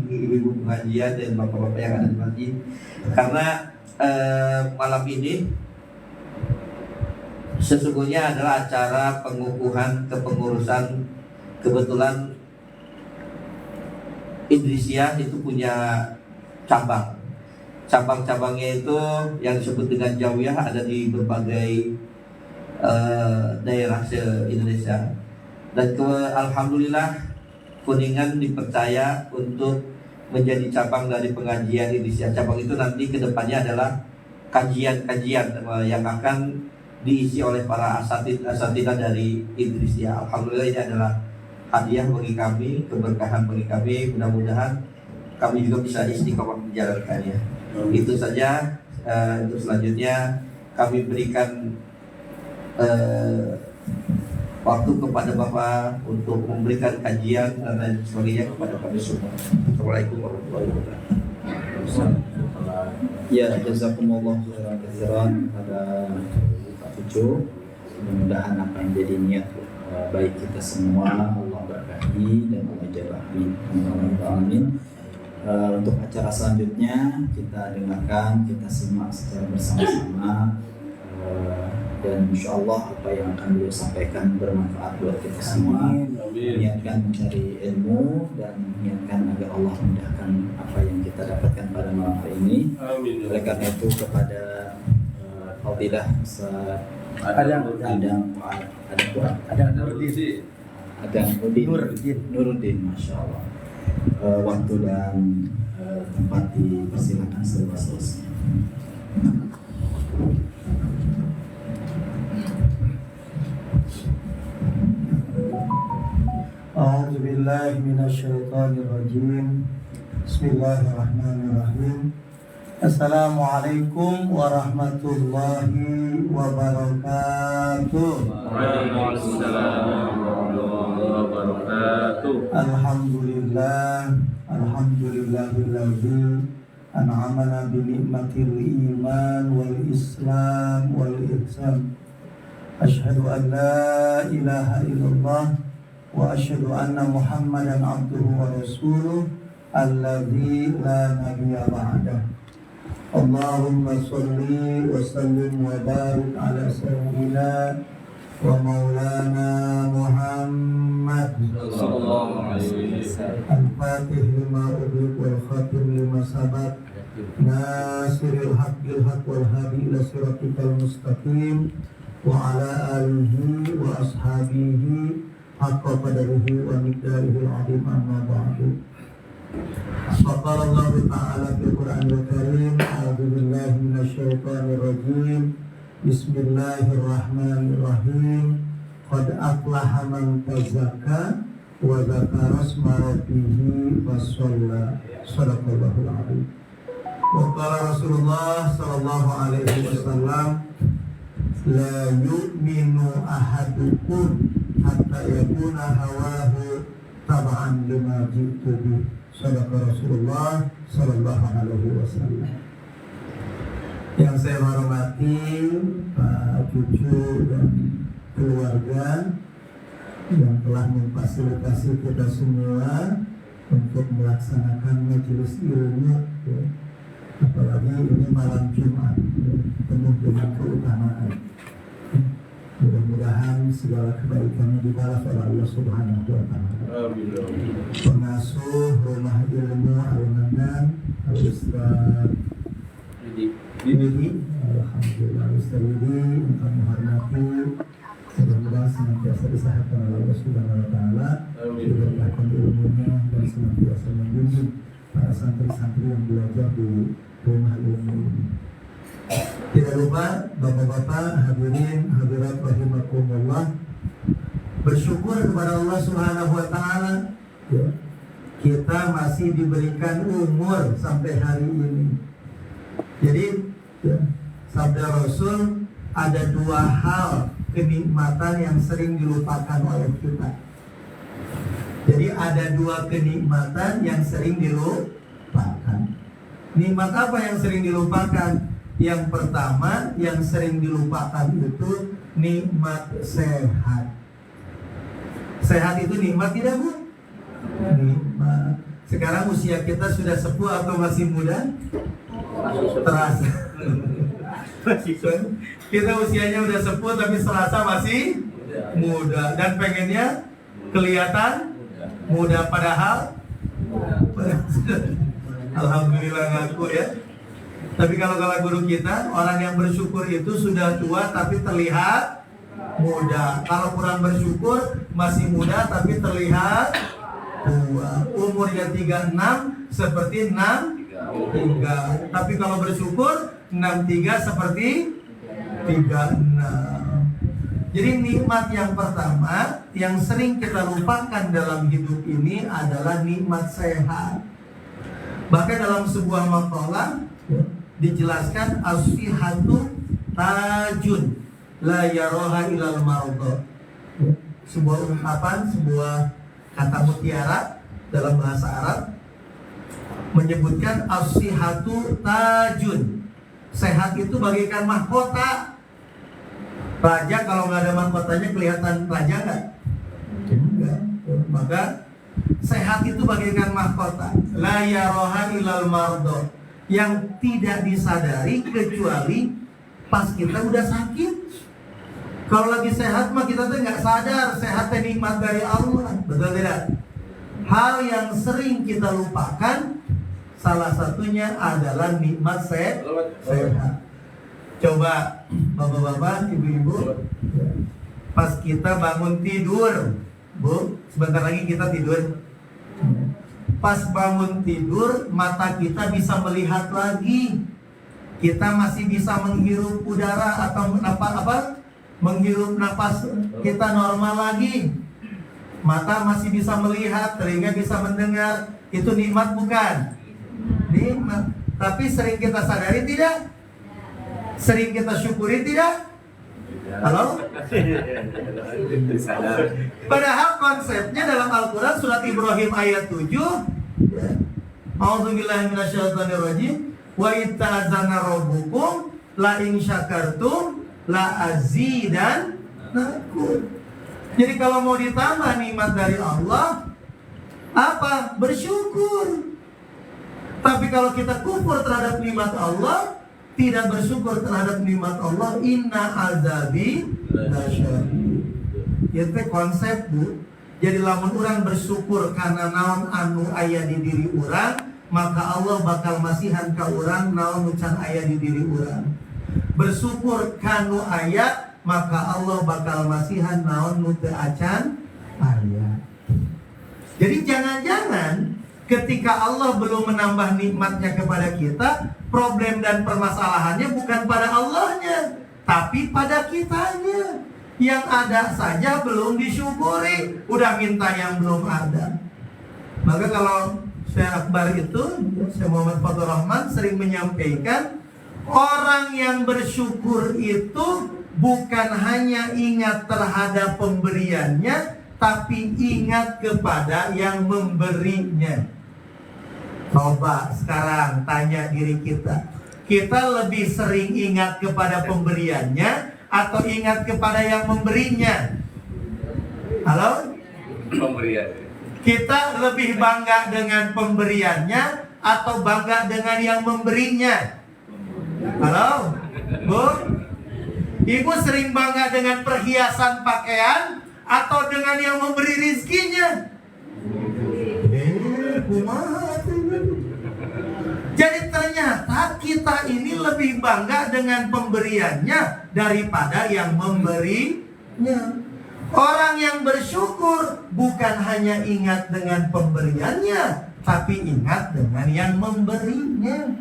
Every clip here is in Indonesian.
ibu-ibu pengajian dan bapak-bapak yang ada di masjid. Karena malam ini sesungguhnya adalah acara pengukuhan kepengurusan. Kebetulan Idrisiah itu punya cabang-cabangnya itu yang disebut dengan Jawiyah ada di berbagai daerah se-Indonesia. Dan alhamdulillah Kuningan dipercaya untuk menjadi cabang dari pengajian Idrisiah. Cabang itu nanti kedepannya adalah kajian-kajian yang akan diisi oleh para asatidzah dari Idrisiah. Alhamdulillah ini adalah hadiah bagi kami, keberkahan bagi kami. Mudah-mudahan kami juga bisa istiqomah menjalankannya. Itu saja. Untuk selanjutnya kami berikan waktu kepada Bapak untuk memberikan kajian dan lain sebagainya kepada kami semua. Assalamualaikum warahmatullahi wabarakatuh. Ya, jazakumullah khairan pada Pak Cucu. Mudah-mudahan apa yang jadi niat baik kita semua Allah berkahi dan Allah jabahi. Amin. Untuk acara selanjutnya kita dengarkan, kita simak secara bersama-sama, dan insya Allah apa yang akan beliau sampaikan bermanfaat buat kita semua. Niatkan mencari ilmu dan niatkan agar Allah mudahkan apa yang kita dapatkan pada malam hari ini. Oleh karena itu kepada Fadilah Ustaz Nuruddin, masya Allah, waktu dan tempat dipersilakan seluas-luasnya. A'udzu billahi minasyaitonir rajim. Bismillahirrahmanirrahim. Assalamualaikum warahmatullahi wabarakatuh. Waalaikumsalam warahmatullahi wabarakatuh. Alhamdulillahilladzi an'amana bi ni'matil iman wal islam wal ihsan. Asyhadu an la ilaha illallah wa asyhadu anna Muhammadan abduhu wa rasuluh alladzi la nabiyya ba'dah. Allahumma sholli wa sallim wa barik ala sayyidina wa maulana Muhammad Sallallahu alaihi wasallam. Al-Fatih lima ughliq wal khatim lima sabaq nasiril haqqil haqq wal hadi ila siratikal mustaqim wa ala alihi wa ashabihi haqqa qadarihi wa miqdarihi al-azim, amma ba'du. Faqala Allah Ta'ala fil Qur'anil Karim, a'udzu billahi minasyaitonir rajim. Bismillahirrahmanirrahim. Qad aflaha man tazakka wa dzakara isma rabbih fashalla. Shadaqallahul adzim. Wa qala Rasulullah sallallahu alaihi wasallam, la yu'minu ahadukum hatta yakuna hawahu tab'an lima ji'tu bih. Sadaqa Rasulullah sallallahu alaihi wasallam. Yang saya hormati Pak Cucu dan keluarga yang telah memfasilitasi kita semua untuk melaksanakan majelis ilmu, ya. Apalagi ini malam Jumat, ya, penuh dengan keutamaan. Mudah-mudahan segala kebaikannya dibalas oleh Allah Subhanahu wa Ta'ala. Pengasuh rumah ilmu Al-Manan Al-Ustaz Widi, alhamdulillah Ustaz Widi, untuk menghormati, mudah-mudahan senantiasa disehatkan oleh Allah Subhanahu wa Ta'ala, diberkahkan ilmunya dan senantiasa membimbing para santri-santri yang belajar di rumah ilmu ini. Tidak lupa bapak-bapak, hadirin, hadirat rahimakumullah, bersyukur kepada Allah Subhanahu wa Ta'ala, ya, kita masih diberikan umur sampai hari ini. Jadi ya, sabda Rasul, ada dua hal kenikmatan yang sering dilupakan oleh kita. Jadi ada dua kenikmatan yang sering dilupakan. Nikmat apa yang sering dilupakan? Yang pertama yang sering dilupakan itu nikmat sehat. Sehat itu nikmat tidak, Bu? Nikmat. Sekarang usia kita sudah sepuh atau masih muda? Terasa. Kita usianya udah sepuh tapi serasa masih muda. Dan pengennya kelihatan muda padahal alhamdulillah ngaku ya. Tapi kalau guru kita, orang yang bersyukur itu sudah tua tapi terlihat muda. Kalau kurang bersyukur masih muda tapi terlihat tua. Umurnya 36 seperti 63. Tapi kalau bersyukur 63 seperti 36. Jadi nikmat yang pertama yang sering kita lupakan dalam hidup ini adalah nikmat sehat. Bahkan dalam sebuah makalah dijelaskan as-sihhatu tajun la yaroha ilal marudha. Sebuah ungkapan, sebuah kata mutiara dalam bahasa Arab menyebutkan as-sihhatu tajun. Sehat itu bagaikan mahkota. Raja kalau nggak ada mahkotanya kelihatan raja nggak? Enggak. Maka sehat itu bagaikan mahkota. La yaroha ilal marudha, yang tidak disadari kecuali pas kita udah sakit. Kalau lagi sehat mah kita tuh nggak sadar sehat nikmat dari Allah, betul tidak? Hal yang sering kita lupakan salah satunya adalah nikmat sehat. Coba bapak-bapak, ibu-ibu, pas kita bangun tidur, Bu, sebentar lagi kita tidur. Pas bangun tidur, mata kita bisa melihat lagi. Kita masih bisa menghirup udara atau menghirup napas kita normal lagi. Mata masih bisa melihat, telinga bisa mendengar. Itu nikmat bukan? Nikmat. Tapi sering kita sadari tidak? Sering kita syukuri tidak? Halo? Padahal konsepnya dalam Al-Quran surat Ibrahim ayat 7, A'udzubillahi minasyaitonirrajim, wa itta'adzana rabbukum la in syakartum la azidannakum. Jadi kalau mau ditambah nikmat dari Allah, apa? Bersyukur. Tapi kalau kita kufur terhadap nikmat Allah, tidak bersyukur terhadap nikmat Allah, inna azabi lasyadid. Itu konsep, Bu. Jadi lamun urang bersyukur karena naon anu aya di diri urang, maka Allah bakal masihan ka urang naon nucan aya di diri urang. Bersyukur kanu aya, maka Allah bakal masihan naon nu teu acan aya. Jadi jangan-jangan ketika Allah belum menambah nikmatnya kepada kita, problem dan permasalahannya bukan pada Allahnya, tapi pada kitanya. Yang ada saja belum disyukuri, udah minta yang belum ada. Maka kalau Syekh Akbar itu, Syekh Muhammad Fathur Rahman sering menyampaikan, orang yang bersyukur itu bukan hanya ingat terhadap pemberiannya, tapi ingat kepada yang memberinya. Coba sekarang tanya diri kita, kita lebih sering ingat kepada pemberiannya atau ingat kepada yang memberinya? Halo? Pemberian. Kita lebih bangga dengan pemberiannya atau bangga dengan yang memberinya? Halo? Bu? Ibu sering bangga dengan perhiasan pakaian atau dengan yang memberi rizkinya? Jadi ternyata kita ini lebih bangga dengan pemberiannya daripada yang memberinya. Orang yang bersyukur bukan hanya ingat dengan pemberiannya, tapi ingat dengan yang memberinya.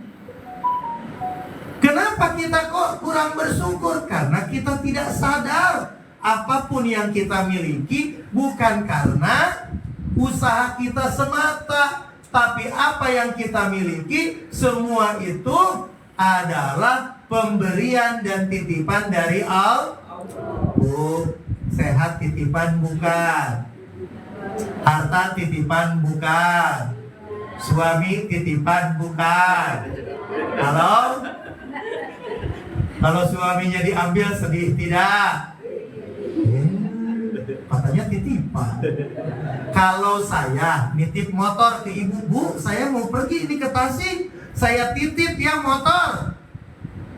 Kenapa kita kok kurang bersyukur? Karena kita tidak sadar apapun yang kita miliki bukan karena usaha kita semata, tapi apa yang kita miliki semua itu adalah pemberian dan titipan dari Allah. Sehat titipan bukan, harta titipan bukan, suami titipan bukan. Halo? Kalau suaminya diambil sedih tidak? katanya titipan. Kalau saya nitip motor ke ibu, Bu, saya mau pergi ini ke Tasik, saya titip ya motor.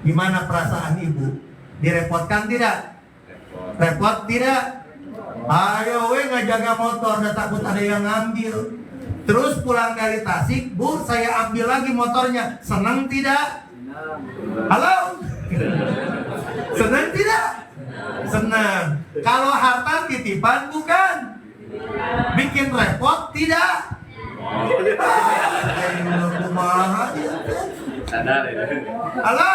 Gimana perasaan ibu? Direpotkan tidak? Repot tidak? Ayo ngajaga motor, udah takut ada yang ngambil. Terus pulang dari Tasik, Bu, saya ambil lagi motornya. Senang tidak? Halo? Senang tidak? Senang. Kalau harta titipan bukan? Bikin repot tidak? Sadar ya. Halo?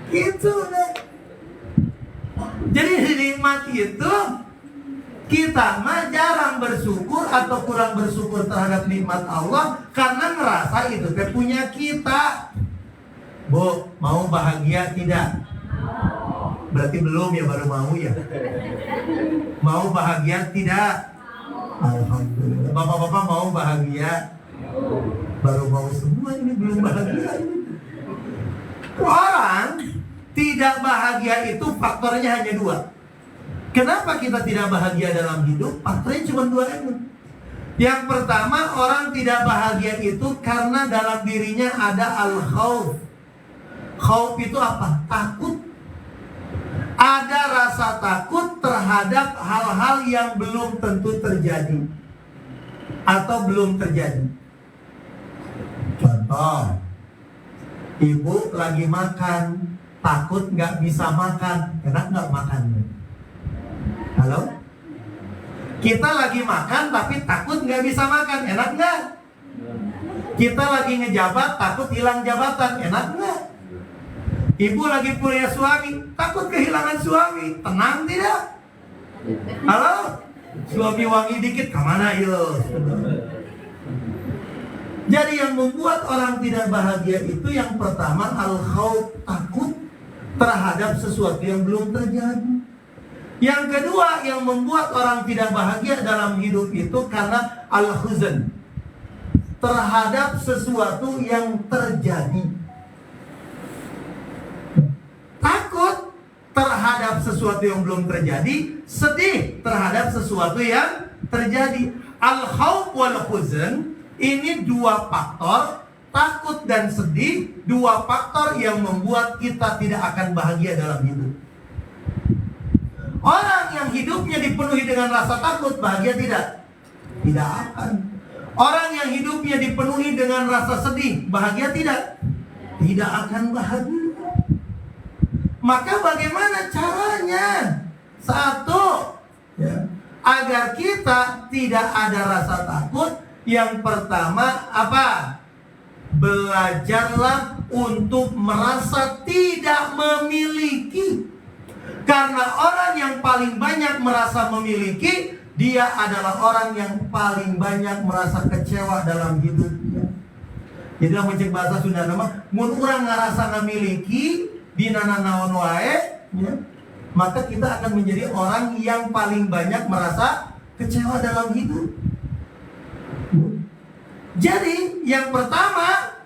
Gitu deh. Jadi nikmat itu kita mah jarang bersyukur atau kurang bersyukur terhadap nikmat Allah karena ngerasa itu teh punya kita. Bu, mau bahagia tidak? Berarti belum ya, baru mau ya. Mau bahagia tidak? Alhamdulillah. Bapak-bapak mau bahagia? Baru mau semua ini, belum bahagia ini. Orang tidak bahagia itu faktornya hanya dua. Kenapa kita tidak bahagia dalam hidup? Faktornya cuma dua ini. Yang pertama, orang tidak bahagia itu karena dalam dirinya ada al-khauf. Khauf itu apa? Takut. Ada rasa takut terhadap hal-hal yang belum tentu terjadi atau belum terjadi. Contoh, ibu lagi makan, takut nggak bisa makan, enak nggak makannya? Halo? Kita lagi makan tapi takut nggak bisa makan, enak nggak? Kita lagi ngejabat, takut hilang jabatan, enak nggak? Ibu lagi punya suami, takut kehilangan suami, tenang tidak? Halo? Suami wangi dikit, kemana itu? Jadi yang membuat orang tidak bahagia itu yang pertama al-khauf, takut terhadap sesuatu yang belum terjadi. Yang kedua yang membuat orang tidak bahagia dalam hidup itu karena al-huzn, terhadap sesuatu yang terjadi. Takut terhadap sesuatu yang belum terjadi, sedih terhadap sesuatu yang terjadi. Al-khauf wal huzn ini dua faktor, takut dan sedih, dua faktor yang membuat kita tidak akan bahagia dalam hidup. Orang yang hidupnya dipenuhi dengan rasa takut, bahagia tidak? Tidak akan. Orang yang hidupnya dipenuhi dengan rasa sedih, bahagia tidak? Tidak akan bahagia. Maka bagaimana caranya? Satu, ya, agar kita tidak ada rasa takut. Yang pertama apa? Belajarlah untuk merasa tidak memiliki. Karena orang yang paling banyak merasa memiliki, dia adalah orang yang paling banyak merasa kecewa dalam hidupnya. Jadi mencek bahasa Sunda nama, mun urang ngarasa ngamiliki dina naon wae, ya, maka kita akan menjadi orang yang paling banyak merasa kecewa dalam hidup. Jadi yang pertama,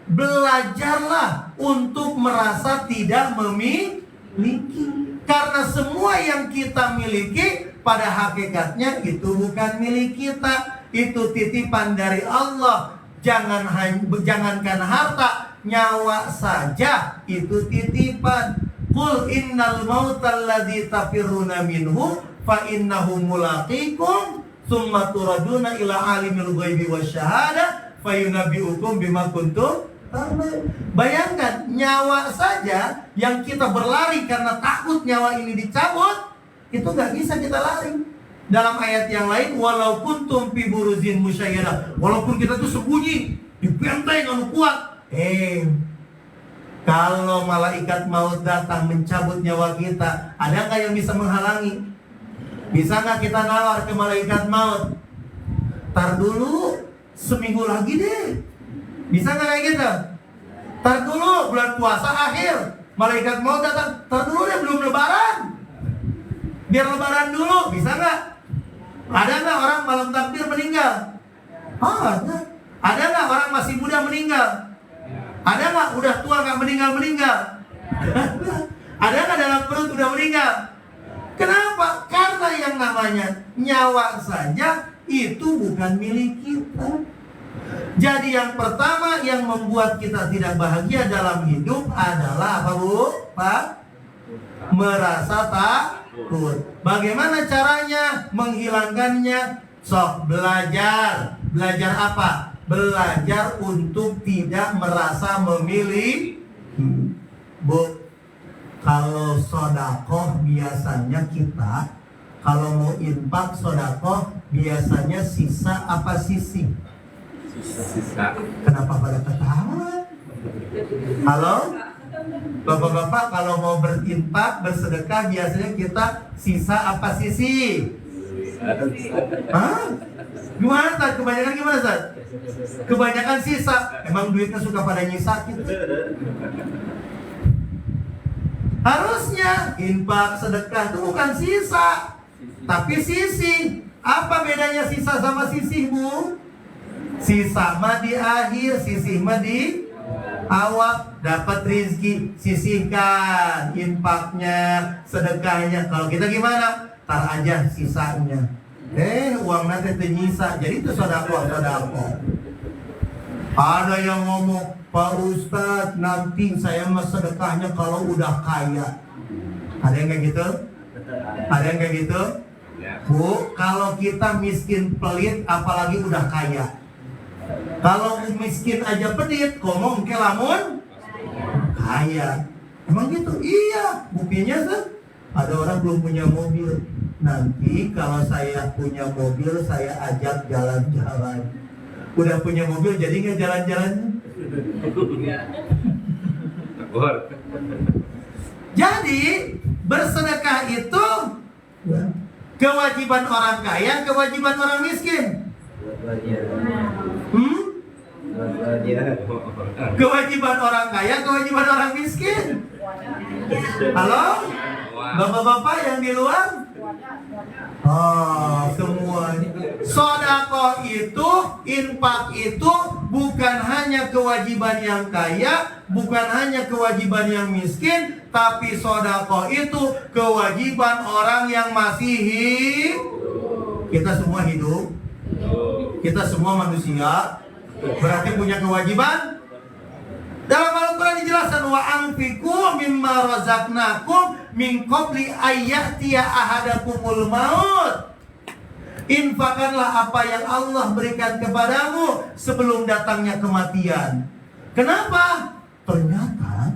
belajarlah untuk merasa tidak memiliki. Karena semua yang kita miliki pada hakikatnya itu bukan milik kita, itu titipan dari Allah. Jangankan harta, nyawa saja itu titipan. Qul innal mautal ladzi tafirruna minhu fa innahu mulaqikum tsumma turaduna ila alimil ghaibi wasyahada fayunabbiukum bima kuntum ta'malun. Bayangkan, nyawa saja yang kita berlari karena takut nyawa ini dicabut, itu nggak bisa kita lari. Dalam ayat yang lain, walau kuntum fi buruzin musyayyirah, walaupun kita tuh sembunyi di benteng anu kuat, kalau malaikat maut datang mencabut nyawa kita, ada nggak yang bisa menghalangi? Bisa nggak kita nawar ke malaikat maut? Tar dulu, seminggu lagi deh. Bisa nggak kayak gitu? Tar dulu, bulan puasa akhir, malaikat maut datang. Tar dulu deh, belum lebaran. Biar lebaran dulu, bisa nggak? Ada nggak orang malam takbir meninggal? Ada. Ada nggak orang masih muda meninggal? Ada nggak udah tua nggak meninggal? Ada nggak dalam perut udah meninggal? Kenapa? Karena Bagaimana yang namanya nyawa saja itu bukan milik kita. Jadi yang pertama yang membuat kita tidak bahagia dalam hidup adalah apa, Bu? Pak? Merasa takut. Bagaimana caranya menghilangkannya? Sok belajar. Belajar apa? Belajar untuk tidak merasa memilih. Bu, kalau sodakoh biasanya kita, kalau mau infak sodakoh biasanya sisa apa sisi? Sisa. Kenapa pada ketawa? Halo? Bapak-bapak kalau mau berinfak, bersedekah biasanya kita sisa apa sisi? Hah? Gimana Tad? Kebanyakan gimana Tad? Kebanyakan sisa. Emang duitnya suka pada nyisa gitu. Harusnya infak sedekah itu bukan sisa, tapi sisi. Apa bedanya sisa sama sisih, Bu? Sisa mah di akhir, sisih mah di awal. Dapat rizki, sisihkan infaknya, sedekahnya. Kalau kita gimana? Tar aja sisanya. Uang nanti ternyisa. Jadi itu sedekah. Ada yang ngomong, Pak Ustadz, nanti saya mah sedekahnya kalau udah kaya. Ada yang kayak gitu? Ada yang kayak gitu? Bu, kalau kita miskin pelit, apalagi udah kaya. Kalau miskin aja pedit, ngomong ke lamun kaya. Emang gitu? Iya, buktinya kan ada orang belum punya mobil. Nanti kalau saya punya mobil, saya ajak jalan-jalan. Udah punya mobil, jadi nggak jalan-jalan? Jadi bersedekah itu kewajiban orang kaya, kewajiban orang miskin. Kewajiban orang kaya, kewajiban orang miskin. Halo? Bapak-bapak yang di luar? Oh, semua. Sedekah itu, infak itu bukan hanya kewajiban yang kaya, bukan hanya kewajiban yang miskin, tapi sedekah itu kewajiban orang yang masih hidup. Kita semua hidup. Kita semua manusia, berarti punya kewajiban. Dalam Al-Quran dijelaskan, wa anfiqu mimma razaqnakum min qabli ayyatiya ahadakumul maut. Infakkanlah apa yang Allah berikan kepadamu sebelum datangnya kematian. Kenapa? Ternyata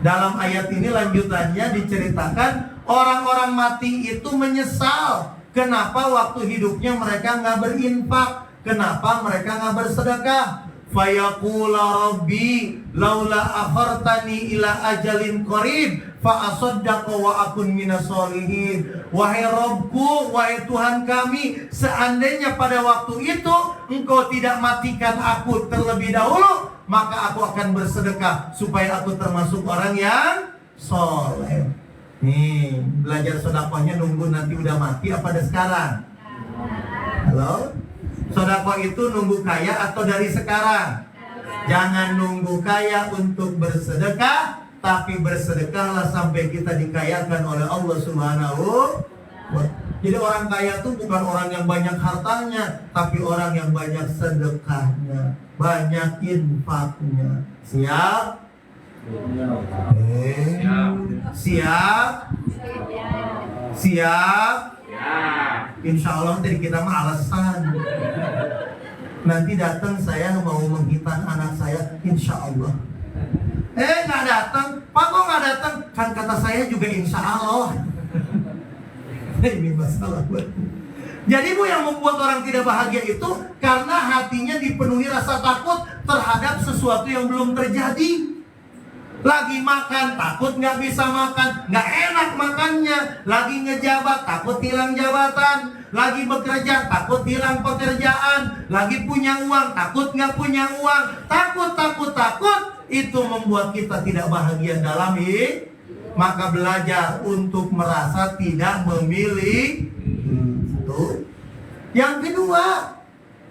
dalam ayat ini lanjutannya diceritakan orang-orang mati itu menyesal. Kenapa waktu hidupnya mereka nggak berinfak? Kenapa mereka nggak bersedekah? Fayaqula rabbi laula akhartani ila ajalin qarib fa asaddaqa wa akun minas solihin. Wahai Rabbku, wahai Tuhan kami, seandainya pada waktu itu Engkau tidak matikan aku terlebih dahulu, maka aku akan bersedekah supaya aku termasuk orang yang soleh. Nih, belajar sedekahnya nunggu nanti udah mati apa ada sekarang? Halo? Sedekah itu nunggu kaya atau dari sekarang? Jangan nunggu kaya untuk bersedekah, tapi bersedekahlah sampai kita dikayakan oleh Allah Subhanahu wa Ta'ala. Jadi orang kaya itu bukan orang yang banyak hartanya, tapi orang yang banyak sedekahnya, banyak infaknya. Siap? Siap? Siap? Insya Allah dari kita mah alasan. Nanti datang saya mau menghitan anak saya, insya Allah. Nggak datang, Pak kok nggak datang? Kan kata saya juga insya Allah. Ini masalah buat. Jadi Bu, yang membuat orang tidak bahagia itu karena hatinya dipenuhi rasa takut terhadap sesuatu yang belum terjadi. Lagi makan, takut nggak bisa makan, nggak enak makannya. Lagi ngejabat, takut hilang jabatan. Lagi bekerja, takut hilang pekerjaan. Lagi punya uang, takut nggak punya uang. Takut. Itu membuat kita tidak bahagia dalam hidup. Maka belajar untuk merasa tidak memilih. Itu. Yang kedua,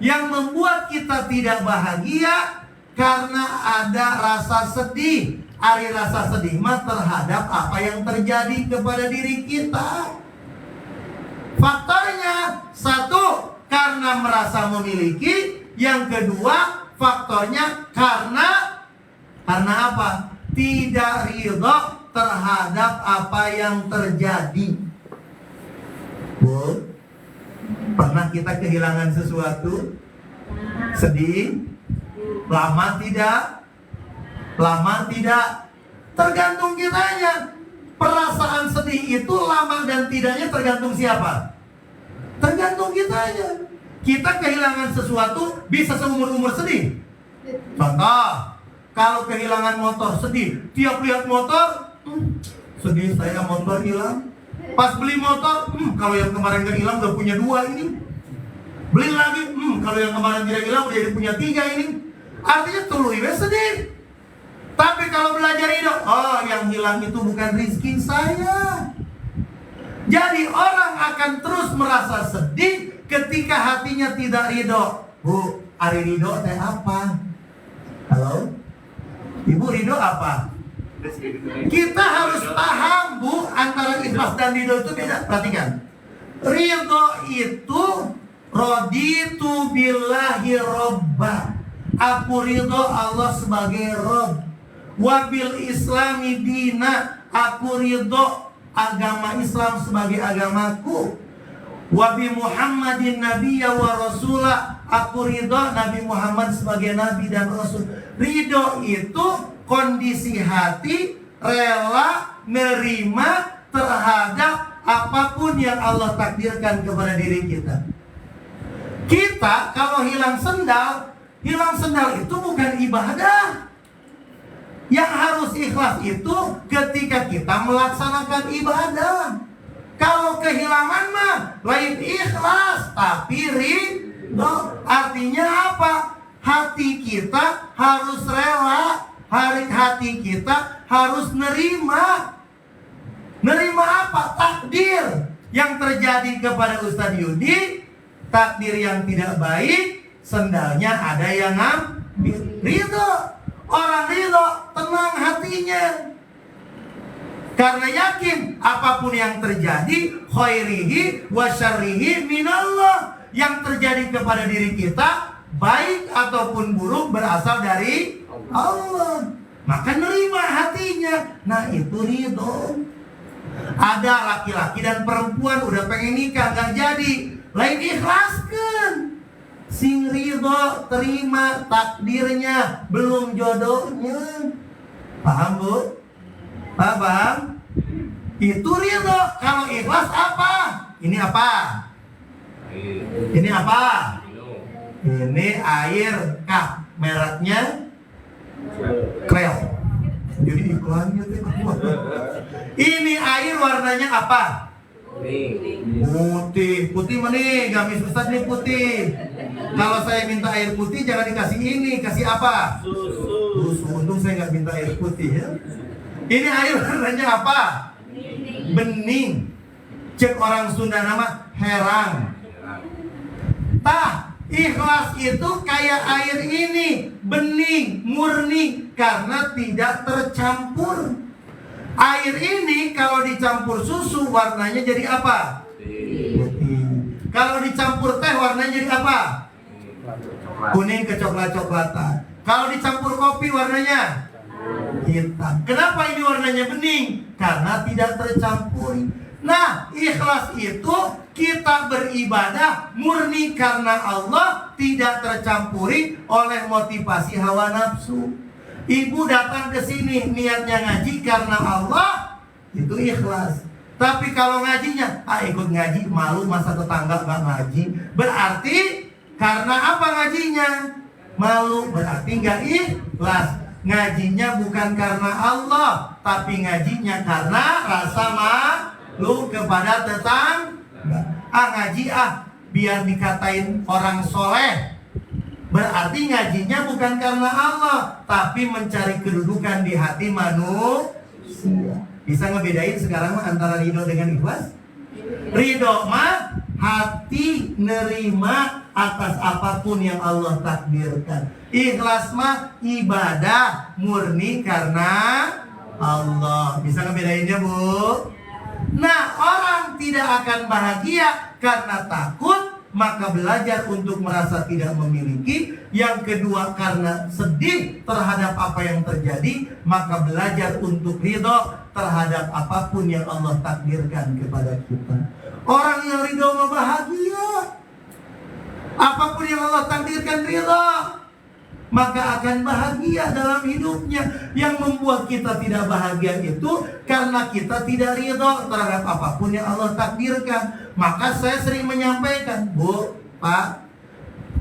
yang membuat kita tidak bahagia karena ada rasa sedih. Ari rasa sedih mah terhadap apa yang terjadi kepada diri kita. Faktornya satu, karena merasa memiliki. Yang kedua, faktornya karena apa? Tidak ridho terhadap apa yang terjadi. Bu, pernah kita kehilangan sesuatu? Sedih? Lama tidak? Lama tidak? Tergantung kitanya. Perasaan sedih itu lama dan tidaknya tergantung siapa? Tergantung kitanya. Kita kehilangan sesuatu bisa seumur-umur sedih. Contoh, kalau kehilangan motor sedih. Tiap lihat motor, sedih saya motor hilang. Pas beli motor, kalau yang kemarin gak hilang udah punya 2 ini. Beli lagi, kalau yang kemarin tidak hilang udah punya 3 ini. Artinya tuluy sedih. Tapi kalau belajar ridho, oh yang hilang itu bukan rezeki saya. Jadi orang akan terus merasa sedih ketika hatinya tidak ridho. Bu, ari ridho teh apa? Halo? Ibu ridho apa? Kita harus paham, Bu, antara ikhlas dan ridho itu beda. Perhatikan. Ridho itu raditu billahi robba. Aku ridho Allah sebagai Rob. Wabil islami dina. Aku ridho agama Islam sebagai agamaku. Wabi Muhammadin nabiyya wa rasulah. Aku ridho Nabi Muhammad sebagai nabi dan rasul. Ridho itu kondisi hati rela nerima terhadap apapun yang Allah takdirkan kepada diri kita. Kita kalau hilang sendal itu bukan ibadah. Yang harus ikhlas itu ketika kita melaksanakan ibadah. Kalau kehilangan mah lain ikhlas, tapi ridho. Artinya apa? Hati kita harus rela, hati kita harus nerima. Nerima apa? Takdir yang terjadi kepada Ustadz Yudi, takdir yang tidak baik, sendalnya ada yang ngambil. Ridho. Orang ridho, tenang hatinya. Karena yakin apapun yang terjadi, khairihi wa syarrihi minallah. Yang terjadi kepada diri kita, baik ataupun buruk, berasal dari Allah. Maka nerima hatinya. Nah itu ridho. Ada laki-laki dan perempuan udah pengen nikah, gak jadi. Lain ikhlaskan. Sing ridho, terima takdirnya, belum jodohnya. Paham, Bu? Paham? Itu ridho. Kalau ikhlas apa? Ini apa? Ini apa? Ini air kap. Mereknya Krel. Jadi iklannya tuh. Ini air warnanya apa? Putih. Putih mana nih? Gamis Ustaz nih putih. Kalau saya minta air putih jangan dikasih ini. Kasih apa? Susu. Untung saya nggak minta air putih ya. Ini air warnanya apa? Bening. Cek orang Sunda nama herang. Tah, ikhlas itu kayak air ini, bening, murni, karena tidak tercampur. Air ini kalau dicampur susu warnanya jadi apa? Kalau dicampur teh warnanya jadi apa? Kuning kecoklat-coklatan. Kalau dicampur kopi warnanya hitam. Kenapa ini warnanya bening? Karena tidak tercampur. Nah, ikhlas itu kita beribadah murni karena Allah, tidak tercampuri oleh motivasi hawa nafsu. Ibu datang ke sini niatnya ngaji karena Allah, itu ikhlas. Tapi kalau ngajinya, ikut ngaji malu masa tetangga gak ngaji, berarti karena apa ngajinya? Malu, berarti gak ikhlas. Ngajinya bukan karena Allah, tapi ngajinya karena rasa malu kepada tetangga. Ngaji biar dikatain orang soleh. Berarti ngajinya bukan karena Allah, tapi mencari kedudukan di hati manusia. Bisa ngebedain sekarang mah antara ridho dengan ikhlas? Ridho mah hati nerima atas apapun yang Allah takdirkan. Ikhlas mah ibadah murni karena Allah. Bisa ngebedainnya, Bu? Nah, orang tidak akan bahagia karena takut, maka belajar untuk merasa tidak memiliki. Yang kedua, karena sedih terhadap apa yang terjadi, maka belajar untuk ridho terhadap apapun yang Allah takdirkan kepada kita. Orang yang ridho mah bahagia. Apapun yang Allah takdirkan ridho, maka akan bahagia dalam hidupnya. Yang membuat kita tidak bahagia itu karena kita tidak ridho terhadap apapun yang Allah takdirkan. Maka saya sering menyampaikan, Bu, Pak,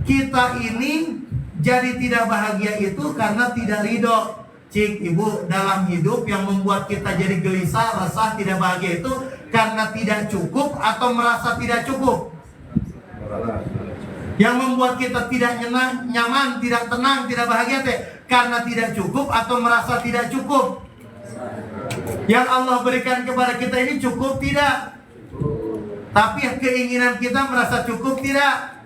kita ini jadi tidak bahagia itu karena tidak ridho. Cik, Ibu, dalam hidup yang membuat kita jadi gelisah, resah, tidak bahagia itu karena tidak cukup atau merasa tidak cukup. Yang membuat kita tidak nyaman, tidak tenang, tidak bahagia karena tidak cukup atau merasa tidak cukup. Yang Allah berikan kepada kita ini cukup tidak? Tapi keinginan kita merasa cukup tidak?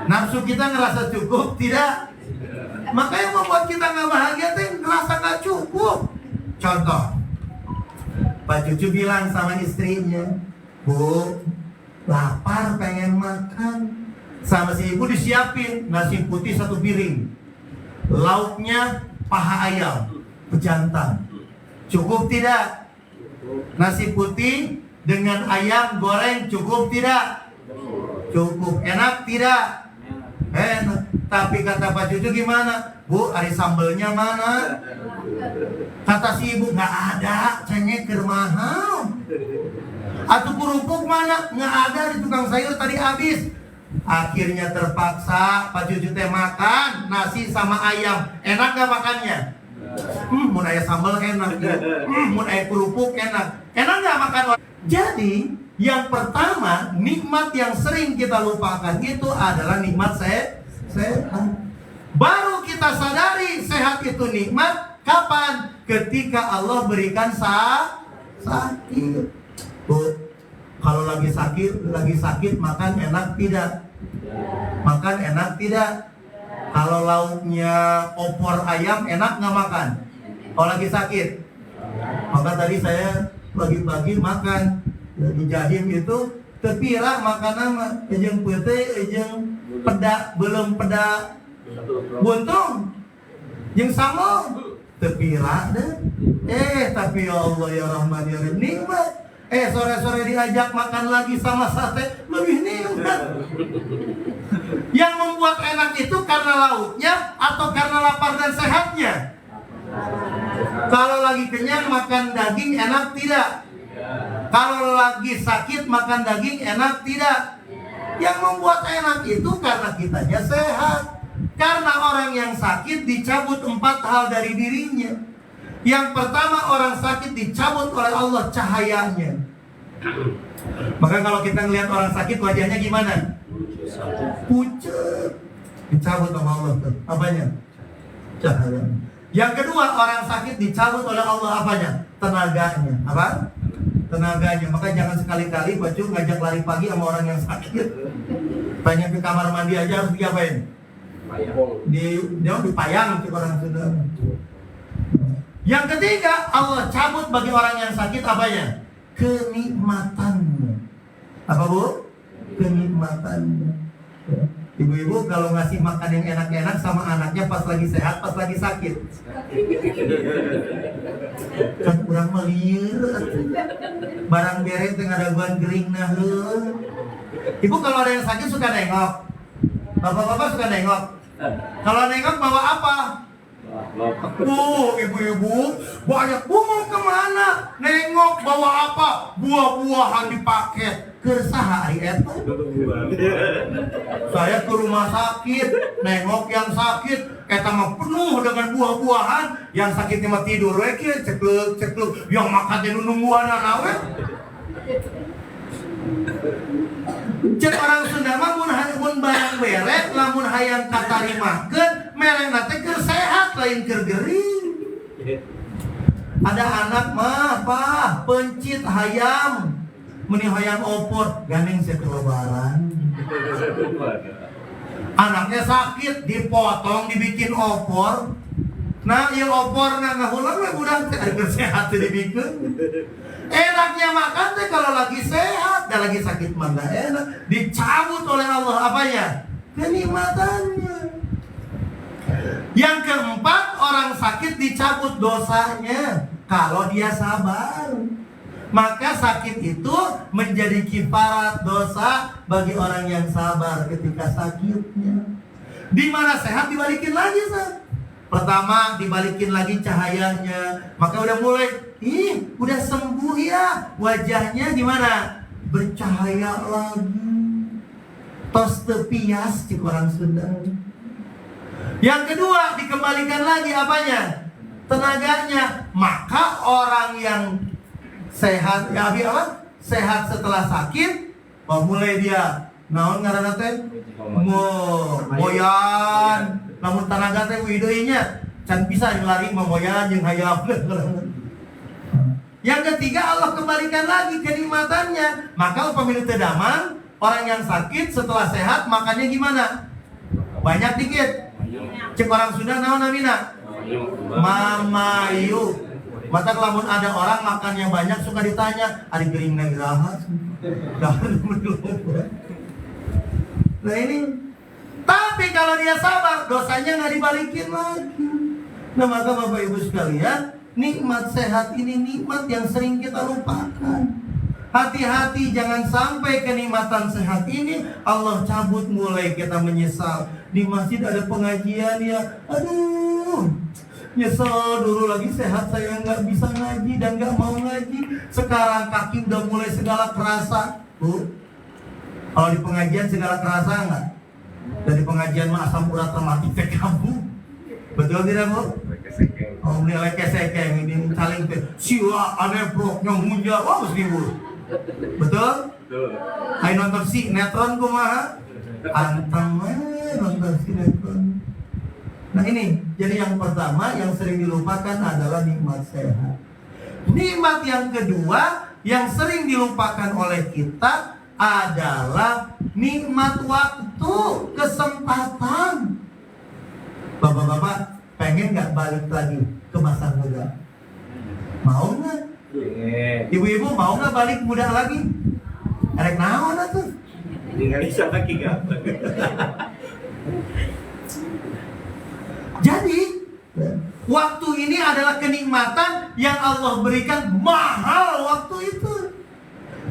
Nafsu kita ngerasa cukup tidak? Maka yang membuat kita nggak bahagia ngerasa nggak cukup. Contoh, Pak Cucu bilang sama istrinya, Bu, lapar pengen makan. Sama si ibu disiapin nasi putih 1 piring, lauknya paha ayam pejantan. Cukup tidak? Nasi putih dengan ayam goreng cukup tidak? Cukup. Enak tidak? Enak. Tapi kata Pak Cucu gimana? Bu, hari sambelnya mana? Kata si ibu, nggak ada, cenyeker mahal. Atau kerupuk mana? Nggak ada, di tukang sayur tadi habis. Akhirnya terpaksa Pak Cucu teh makan nasi sama ayam. Enak gak makannya? Mun aya sambal enak. Mun aya kerupuk enak. Enak gak makan? Jadi yang pertama, nikmat yang sering kita lupakan itu adalah nikmat sehat. Baru kita sadari sehat itu nikmat kapan? Ketika Allah berikan sakit. Kalau lagi sakit makan enak tidak? Makan enak tidak? Kalau lauknya opor ayam enak nggak makan? Kalau lagi sakit? Maka tadi saya pagi-pagi makan di Jahim itu tepira makanan ejeng putih, ejeng peda, belum peda buntung, yang sama tepira deh. Tapi ya Allah ya Rahman ya Rahim, nikmat. Sore-sore diajak makan lagi sama sate, lebih nikmat. Yang membuat enak itu karena lauknya atau karena lapar dan sehatnya? Kalau lagi kenyang makan daging enak tidak? Kalau lagi sakit makan daging enak tidak? Yang membuat enak itu karena kitanya sehat. Karena orang yang sakit dicabut 4 hal dari dirinya. Yang pertama, orang sakit dicabut oleh Allah cahayanya. Maka kalau kita ngelihat orang sakit wajahnya gimana? Pucat. Dicabut sama Allah. Apanya? Cahayanya. Yang kedua, orang sakit dicabut oleh Allah apanya? Tenaganya. Apa? Tenaganya. Maka jangan sekali-kali Pak Cu ngajak lari pagi sama orang yang sakit. Tanya ke kamar mandi aja harus diapain? Dia dipayang ke orang sudah. Yang ketiga, Allah cabut bagi orang yang sakit apanya? Kenikmatannya. Apa Bu? Kenikmatannya. Ibu-ibu kalau ngasih makan yang enak-enak sama anaknya pas lagi sehat, pas lagi sakit. Kan kurang meliur. Barang bere tengah daguan gering nah. Ibu kalau ada yang sakit suka nengok. Bapak-bapak suka nengok. Kalau nengok bawa apa? Ibu-ibu banyak. Mau kemana? Nengok bawa apa? Buah-buahan dipakai. Kersaha hari itu. Saya ke rumah sakit, nengok yang sakit, eta mah penuh dengan buah-buahan. Yang sakitnya mah tidur we kieu ceklek. Yang makan teh nungguan nawe. Cek orang Sunda mah mun barang beres lamun hayang katarimakeun melehna teh keur sehat lain keur gering. Ada anak mah apa? Pencit hayam. Meni hayam opor gandeng saya ke lebaran. Anaknya sakit dipotong dibikin opor. Nah, ieu opor ngahulang we budak teh keur sehat teh dibikeun. Enaknya makan teh kalau lagi sehat, dan lagi sakit mah nggak enak. Dicabut oleh Allah apanya? Kenikmatannya. Yang keempat, orang sakit dicabut dosanya kalau dia sabar. Maka sakit itu menjadi kifarat dosa bagi orang yang sabar ketika sakitnya. Di mana sehat dibalikin lagi, Sah. Pertama dibalikin lagi cahayanya, maka udah mulai, udah sembuh ya, wajahnya gimana? Bercahaya lagi. Tos tepias cik orang Sunda. Yang kedua dikembalikan lagi apanya? Tenaganya. Maka orang yang sehat, sehat setelah sakit, mulai dia naon ngaranna teh? Moyan. Namun tenaga teh wideunya can bisa lari memoyan jeung hayam. Yang ketiga Allah kembalikan lagi kenikmatannya. Maka upamina teu damang, orang yang sakit setelah sehat makannya gimana? Banyak dikit. Cek orang Sunda naon namina? Mamayu. Mata kelamun ada orang makannya banyak suka ditanya, "Ari geuring na geraha?" Nah ini. Tapi kalau dia sabar, dosanya nggak dibalikin lagi. Nah maka Bapak Ibu sekalian, nikmat sehat ini nikmat yang sering kita lupakan. Hati-hati jangan sampai kenikmatan sehat ini Allah cabut, mulai kita menyesal. Di masjid ada pengajian ya, aduh, nyesel dulu lagi sehat saya nggak bisa ngaji dan nggak mau ngaji. Sekarang kaki udah mulai segala kerasa. Kalau di pengajian segala kerasa nggak? Dari pengajian mah asam urat mati teh kamu. Betul tidak, Bu? Oh, ini lekes-lekes ini saling teh. Siwa ane prok nyamunja. Wah, mesti Bu. Betul? Betul. Hai nonton sinetron kumaha? Anteng nonton sinetron. Nah ini, jadi yang pertama yang sering dilupakan adalah nikmat sehat. Nikmat yang kedua yang sering dilupakan oleh kita adalah nikmat waktu, kesempatan. Bapak-bapak pengen nggak balik lagi ke masa muda? Mau nggak? Ibu-ibu mau nggak balik muda lagi? Erek naon atuh? Nggak bisa lagi kan? Jadi waktu ini adalah kenikmatan yang Allah berikan, mahal waktu itu.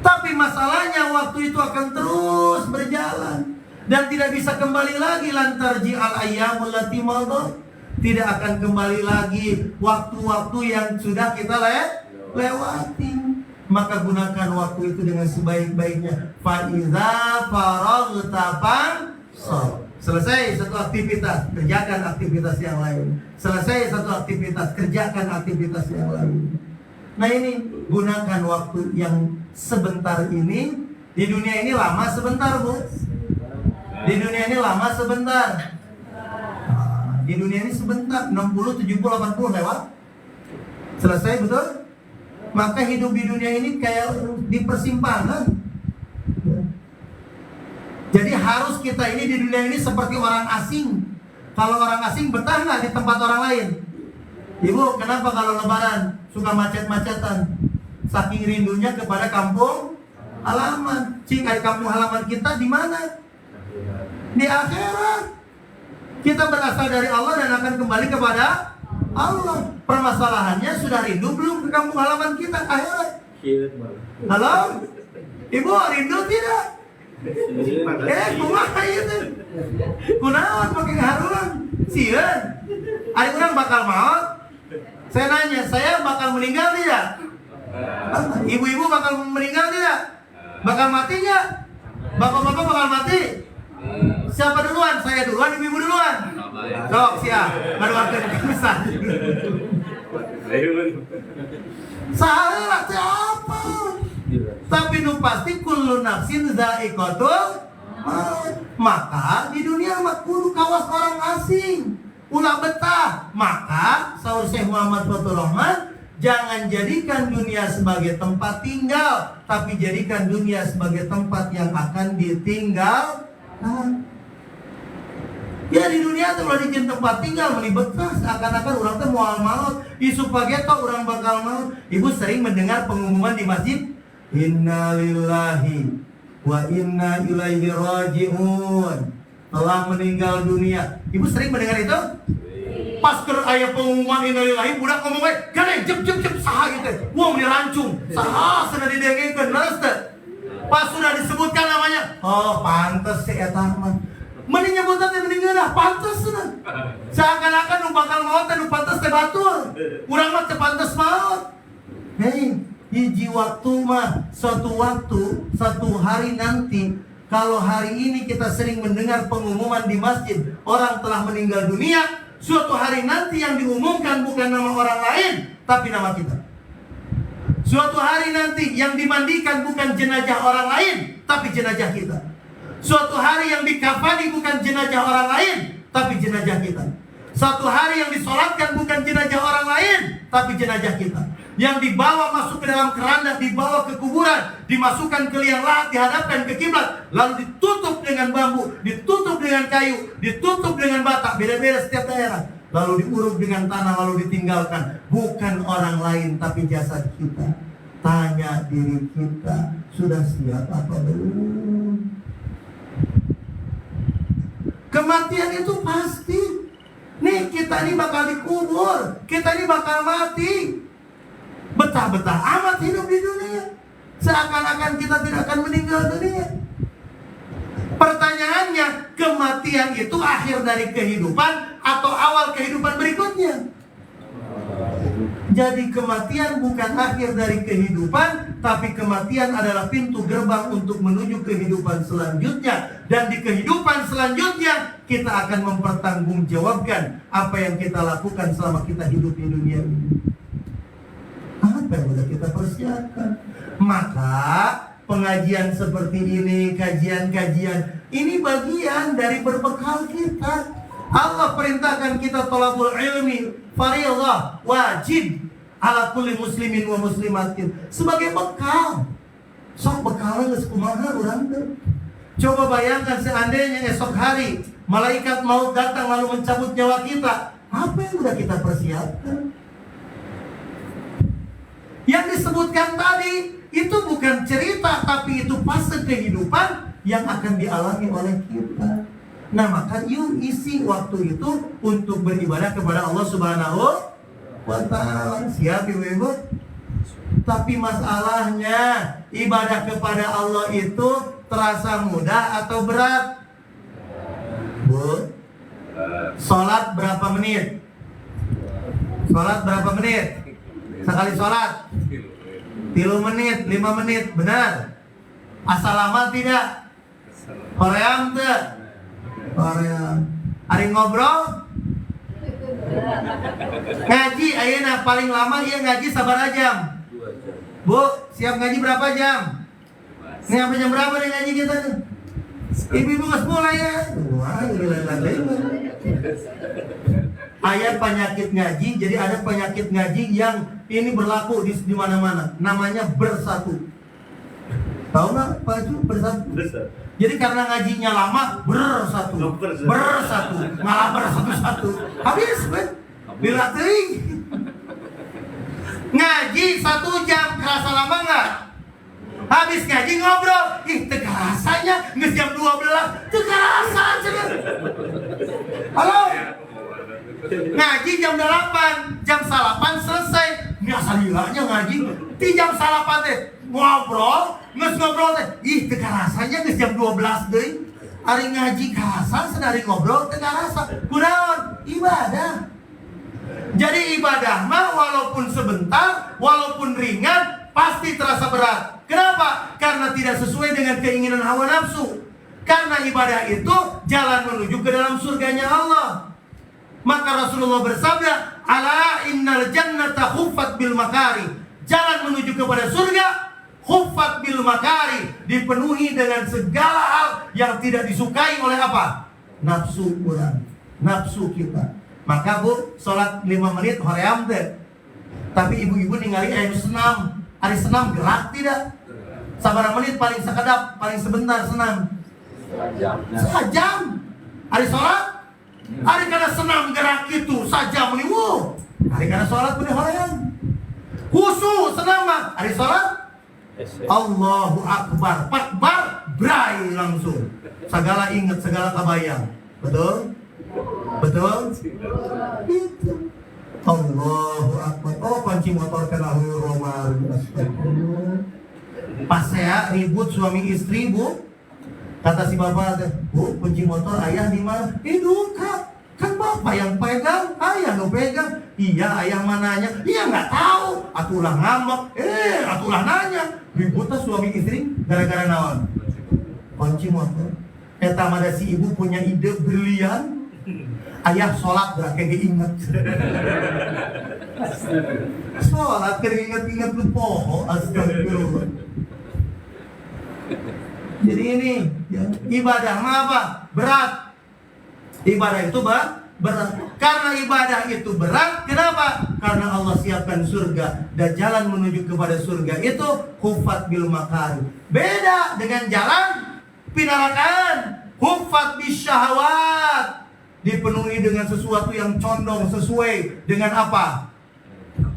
Tapi masalahnya waktu itu akan terus berjalan dan tidak bisa kembali lagi. Lantarji al-ayyamul lati madat. Tidak akan kembali lagi waktu-waktu yang sudah kita lewati. Maka gunakan waktu itu dengan sebaik-baiknya. Fa iza faraghta fansab. Selesai satu aktivitas, kerjakan aktivitas yang lain. Selesai satu aktivitas, kerjakan aktivitas yang lain. Nah ini, gunakan waktu yang sebentar ini. Di dunia ini lama sebentar, Bu. Di dunia ini lama sebentar. Di dunia ini sebentar, 60, 70, 80 lewat. Selesai, betul? Maka hidup di dunia ini kayak di persimpangan. Jadi harus kita ini di dunia ini seperti orang asing. Kalau orang asing betah nggak di tempat orang lain? Ibu, kenapa kalau lebaran suka macet-macetan? Saking rindunya kepada kampung halaman. Cik, kampung halaman kita di mana? Di akhirat. Kita berasal dari Allah dan akan kembali kepada Allah. Permasalahannya sudah rindu belum ke kampung halaman kita akhirat? Halo? Ibu rindu tidak? Kumaha itu? Kunaon pakai ngarulan? Sieun. Ari urang bakal maut. Saya nanya, saya bakal meninggal tidak? Ibu-ibu bakal meninggal tidak? Bakal mati nggak? Bapak-bapak bakal mati? Siapa duluan? Saya duluan, ibu-ibu duluan? Sok, siap. Ngaduakeun kesan. Salah siapa? Tapi nu pasti kullu nafsin za'iqatul maut. Maka di dunia mah kudu kawas orang asing. Ulah betah. Maka saur Syekh Muhammad Fathur Rahman, jangan jadikan dunia sebagai tempat tinggal, tapi jadikan dunia sebagai tempat yang akan ditinggal. Ya di dunia tuh udah bikin tempat tinggal melibetah seakan-akan orang tuh moal maut isu pageto orang bakal maut. Ibu sering mendengar pengumuman di masjid, Inna lillahi wa inna ilaihi raji'un, telah meninggal dunia. Ibu sering mendengar itu? Pas ke ayat pengumuman Inna lillahi, budak ngomong gane jep saha gitu. Wong dirancung, saha sudah didengekeun leres teh. Pas sudah disebutkan namanya, oh pantes si eta mah. Mending nyebutan teh mending geunah pantes cenah. Seakan-akan nu bakal maot teh nu pantes teh batur. Urang mah teu pantes maot. Hei, hiji waktu mah suatu waktu, satu hari nanti, kalau hari ini kita sering mendengar pengumuman di masjid orang telah meninggal dunia, suatu hari nanti yang diumumkan bukan nama orang lain tapi nama kita. Suatu hari nanti yang dimandikan bukan jenazah orang lain tapi jenazah kita. Suatu hari yang dikafani bukan jenazah orang lain tapi jenazah kita. Suatu hari yang disolatkan bukan jenazah orang lain tapi jenazah kita. Yang dibawa masuk ke dalam keranda, dibawa ke kuburan, dimasukkan ke liang lahat, dihadapkan ke kiblat, lalu ditutup dengan bambu, ditutup dengan kayu, ditutup dengan bata, beda-beda setiap daerah. Lalu diuruk dengan tanah, lalu ditinggalkan. Bukan orang lain tapi jasad kita. Tanya diri kita, sudah siap apa belum? Kematian itu pasti. Nih kita ini bakal dikubur, kita ini bakal mati. Betah-betah amat hidup di dunia, seakan-akan kita tidak akan meninggal dunia. Pertanyaannya, kematian itu akhir dari kehidupan atau awal kehidupan berikutnya? Jadi kematian bukan akhir dari kehidupan, tapi kematian adalah pintu gerbang untuk menuju kehidupan selanjutnya. Dan di kehidupan selanjutnya kita akan mempertanggungjawabkan apa yang kita lakukan selama kita hidup di dunia ini. Apa yang sudah kita persiapkan? Maka pengajian seperti ini, kajian-kajian ini bagian dari berbekal kita. Allah perintahkan kita thalabul ilmi fardhiyah wajib ala kulli muslimin wa muslimatin, sebagai bekal. Sok bekalnya geus kumaha urang teh. Coba bayangkan seandainya esok hari malaikat maut datang lalu mencabut nyawa kita, apa yang sudah kita persiapkan? Yang disebutkan tadi itu bukan cerita, tapi itu fase kehidupan yang akan dialami oleh kita. Nah maka yuk isi waktu itu untuk beribadah kepada Allah Subhanahu wa ta'ala. Siap ibu-ibu? Tapi masalahnya ibadah kepada Allah itu terasa mudah atau berat? Bu, sholat berapa menit? Sholat berapa menit? Sekali sholat 3 menit, 5 menit, benar? Asal lama tidak? Hoream tuh? Hoream. Hari ngobrol? Ngaji, ayeuna paling lama iya ngaji sabar jam? 2 jam. Bu, siap ngaji berapa jam? Ini sampai jam berapa nih ngaji kita nih? Ibu-ibu nggak mulai ya? Wah, ayat penyakit ngaji, jadi ada penyakit ngaji yang ini berlaku di mana-mana. Namanya bersatu. Tahu nggak Pak Ju, bersatu? Jadi karena ngajinya lama, bersatu, malah bersatu-satu. Habis, kan? Bila teuing. Ngaji 1 jam, kerasa lama nggak? Habis ngaji ngobrol, terasanya nggak jam 12, terasa aja. Halo? Ngaji jam 8, jam salapan selesai. Biasa gilanya ngaji di jam salapan teh ngobrol, ngobrol teh. Terasanya nggak jam 12 deh. Hari ngaji karasan, sedari ngobrol terasa. Kunaon? Ibadah. Jadi ibadah mah walaupun sebentar, walaupun ringan, pasti terasa berat. Kenapa? Karena tidak sesuai dengan keinginan hawa nafsu. Karena ibadah itu jalan menuju ke dalam surganya Allah. Maka Rasulullah bersabda, ala innal jannata khuffat bil makari. Jalan menuju kepada surga khuffat bil makari, dipenuhi dengan segala hal yang tidak disukai oleh apa? Nafsu orang, nafsu kita. Maka Bu, sholat 5 menit hoream teh. Tapi ibu-ibu ningali aya senam. Hari senam gerak tidak? Sabaraha menit paling sekedap, paling sebentar senam? 1 jam. Hari sholat Hari karena senam gerak itu saja meniwu. Hari karena sholat meni horeang. Khusus senam mah. Hari sholat Allahu Akbar, Akbar, brai langsung. Segala ingat, segala kebayang. Betul? Betul? Itu. Allahu Akbar. Oh, kunci motor kena Romar. Pas saya ribut suami istri, Bu. Kata si bapak, Bu, kunci motor ayah di mana? Itu kan bapak yang pegang, ayah nggak pegang. Iya, ayah mananya? Iya nggak tahu. Atulah ngambek, atulah nanya. Ributnya suami istri gara-gara naon? Kunci motor. Eta mada si ibu punya ide brilian. Ayah sholat berarti gak inget. Sholat kan inget-inget lu poho. Astagfirullah. Jadi ini ya, ibadah mah apa? Berat. Ibadah itu berat. Karena ibadah itu berat, kenapa? Karena Allah siapkan surga dan jalan menuju kepada surga itu hufat bil makari. Beda dengan jalan pinarakaan. Hufat bis syahwat. Dipenuhi dengan sesuatu yang condong sesuai dengan apa?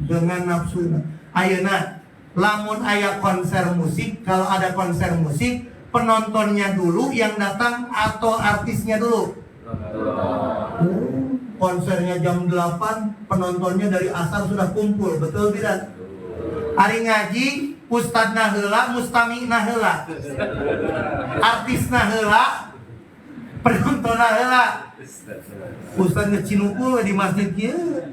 Dengan nafsu. Ayeuna lamun aya konser musik, kalau ada konser musik, penontonnya dulu yang datang atau artisnya dulu? Konsernya jam 8, penontonnya dari asar sudah kumpul, betul tidak? Hari ngaji, ustadna heula, mustami'na heula. Artisna heula, penontonna heula. Ustad ngecinukul di masjid kieu.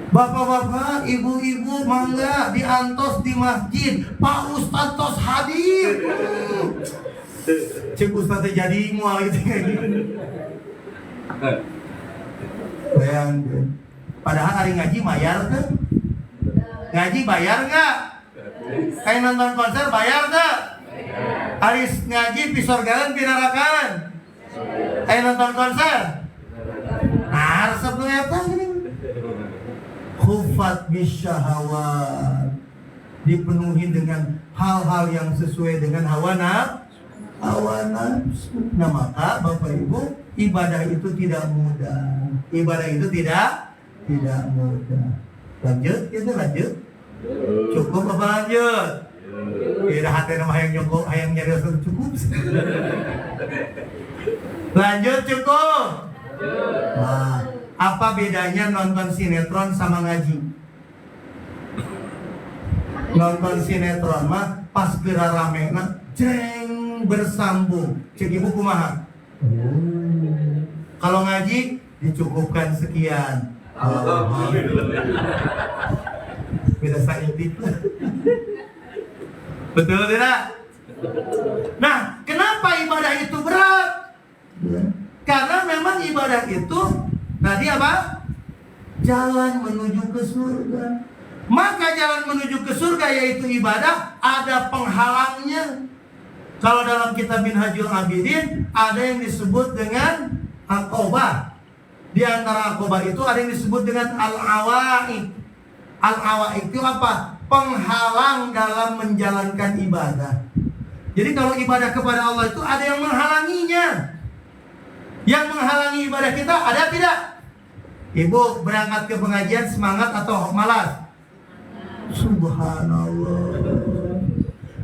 Bapak-bapak, ibu-ibu, mangga diantos di masjid. Pak Ustad tos hadir. Cek Ustad teh jadi moal gitu kayak gini. Bayangkan. Padahal hari ngaji bayar kan? Ngaji bayar nggak? Kayak nonton konser bayar nggak? Hari ngaji pisor galan pinarakan. Kayak nonton konser. Nah, resep lu eta gini. Hufat bisyahawat, dipenuhi dengan hal-hal yang sesuai dengan hawa nafsu. Nah maka Bapak Ibu, ibadah itu tidak mudah. Ibadah itu tidak mudah. Lanjut, kita lanjut. Cukup apa lanjut? Tidak hati nama yang nyokok, yang nyari cukup. Lanjut cukup. Nah, apa bedanya nonton sinetron sama ngaji? Nonton sinetron mah pas geura ramena jeng bersambung. Cek ibu kumaha? Kalau ngaji dicukupkan sekian. Alhamdulillah. Beda saintik. Betul tidak? Nah, kenapa ibadah itu berat? Karena memang ibadah itu tadi apa? Jalan menuju ke surga. Maka jalan menuju ke surga yaitu ibadah, ada penghalangnya. Kalau dalam kitab Minhajul Abidin ada yang disebut dengan aqobah. Di antara aqobah itu ada yang disebut dengan al-awa'iq. Al-awa'iq itu apa? Penghalang dalam menjalankan ibadah. Jadi kalau ibadah kepada Allah itu ada yang menghalanginya. Yang menghalangi ibadah kita ada tidak? Ibu berangkat ke pengajian semangat atau malas? Subhanallah.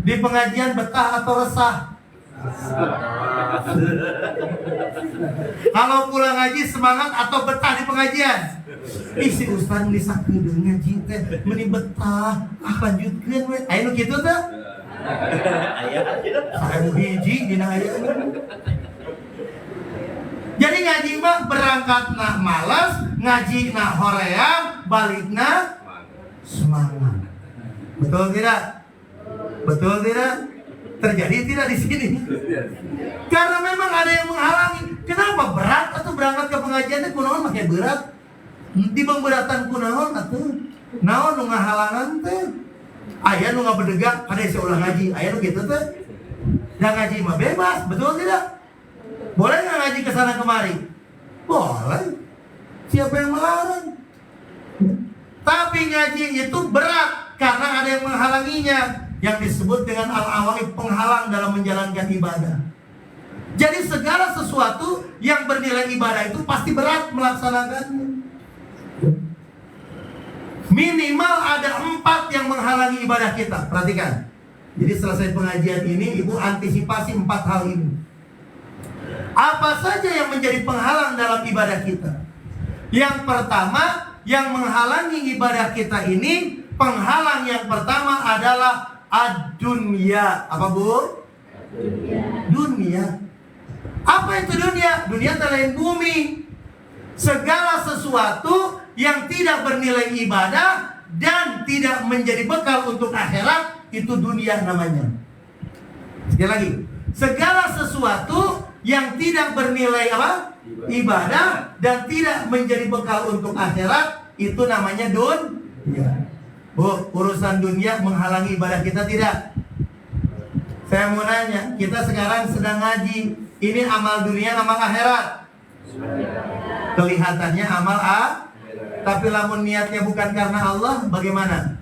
Di pengajian betah atau resah? Kalau pulang ngaji semangat atau betah di pengajian? Si ustaz geus sakedeung ngaji teh meni betah. Lanjutkeun we. Aya nu kitu teh? Aya. Sae hiji dina aya. Jadi ngaji mah berangkat nak malas, ngaji nak hoream, balik nak semangat. Betul tidak? Betul tidak? Terjadi tidak di sini? Karena memang ada yang menghalangi. Kenapa berat atau berangkat ke pengajian itu kunaon make berat? Di pemberatan kunaon atuh? Naon nu ngahalangan teh? Aya nu ngabedegak kada isi ulah ngaji, aya nu kitu teh. Da ngaji mah bebas, betul tidak? Boleh nggak ngaji ke sana kemari? Boleh. Siapa yang melarang? Tapi ngaji itu berat karena ada yang menghalanginya, yang disebut dengan al-awa'iq, penghalang dalam menjalankan ibadah. Jadi segala sesuatu yang bernilai ibadah itu pasti berat melaksanakannya. Minimal ada 4 yang menghalangi ibadah kita. Perhatikan. Jadi selesai pengajian ini, Ibu antisipasi 4 hal ini. Apa saja yang menjadi penghalang dalam ibadah kita? Yang pertama, yang menghalangi ibadah kita ini, penghalang yang pertama adalah ad-dunya. Apa Bu? Dunia. Apa itu dunia? Dunia selain bumi. Segala sesuatu yang tidak bernilai ibadah dan tidak menjadi bekal untuk akhirat, itu dunia namanya. Sekali lagi, segala sesuatu yang tidak bernilai apa? Ibadah dan tidak menjadi bekal untuk akhirat, itu namanya dunia. Bu, urusan dunia menghalangi ibadah kita tidak? Saya mau nanya, kita sekarang sedang ngaji, ini amal dunia, amal akhirat? Kelihatannya amal tapi lamun niatnya bukan karena Allah, bagaimana?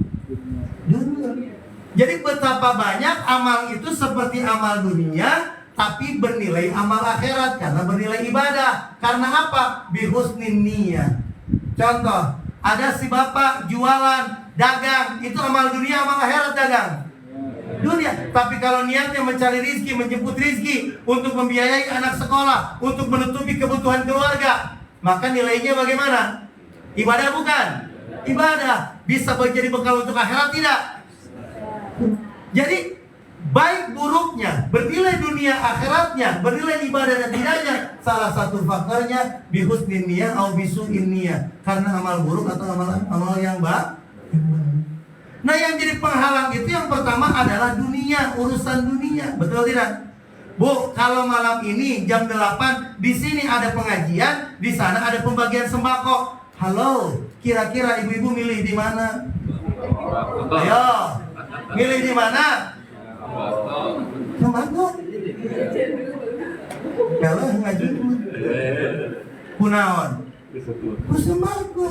Dunia. Jadi betapa banyak amal itu seperti amal dunia, tapi bernilai amal akhirat karena bernilai ibadah. Karena apa? Bihusnin niyah. Contoh, ada si bapak jualan, dagang, itu amal dunia, amal akhirat dagang. Dunia. Tapi kalau niatnya mencari rizki, menjemput rizki, untuk membiayai anak sekolah, untuk menutupi kebutuhan keluarga, maka nilainya bagaimana? Ibadah bukan? Ibadah. Bisa menjadi bekal untuk akhirat tidak? Jadi baik buruknya, bernilai dunia akhiratnya, bernilai ibadah dan tidaknya, salah satu faktornya bihusnin niyah atau bisu'in niyah, karena amal buruk atau amal yang baik. Nah, yang jadi penghalang itu yang pertama adalah dunia, urusan dunia. Betul tidak? Bu, kalau malam ini jam 8 di sini ada pengajian, di sana ada pembagian sembako. Halo, kira-kira ibu-ibu milih di mana? Ayo, milih di mana? Sembako. Kalau ngaji kunaon? Sembako.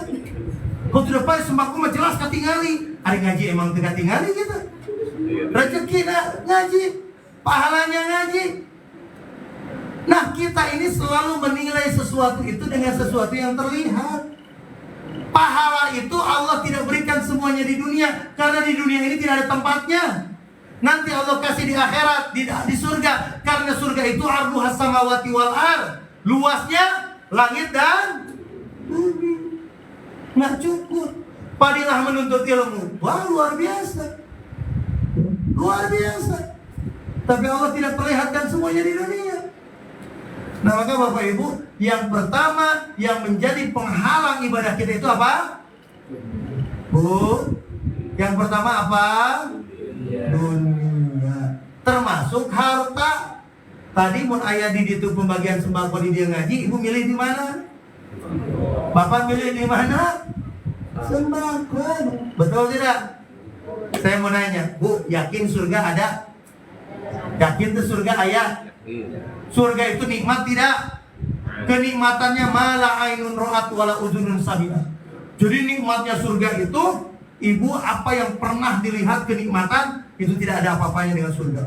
Kau tidak pakai sembako mah jelas katingali. Hari ngaji emang tidak tinggali gitu. Rezeki ngaji, pahalanya ngaji. Nah, kita ini selalu menilai sesuatu itu dengan sesuatu yang terlihat. Pahala itu Allah tidak berikan semuanya di dunia, karena di dunia ini tidak ada tempatnya. Nanti Allah kasih di akhirat, di surga. Karena surga itu arduhas samawati wal ar, luasnya langit dan bumi. Nggak cukup. Padilah menuntut ilmu. Wah, luar biasa. Luar biasa. Tapi Allah tidak perlihatkan semuanya di dunia. Nah, maka Bapak Ibu, yang pertama yang menjadi penghalang ibadah kita itu apa? Bu, yang pertama apa? Dunia. Termasuk harta. Tadi mun aya di ditu pembagian sembako di dia ngaji, ibu milih di mana? Bapak milih di mana? Sembako. Betul tidak? Saya mau nanya, Bu, yakin surga ada? Yakin tuh surga ayah? Surga itu nikmat tidak? Kenikmatannya mala ainun ra'at wala uzunun sami'at. Jadi nikmatnya surga itu, ibu, apa yang pernah dilihat kenikmatan itu tidak ada apa-apanya dengan surga.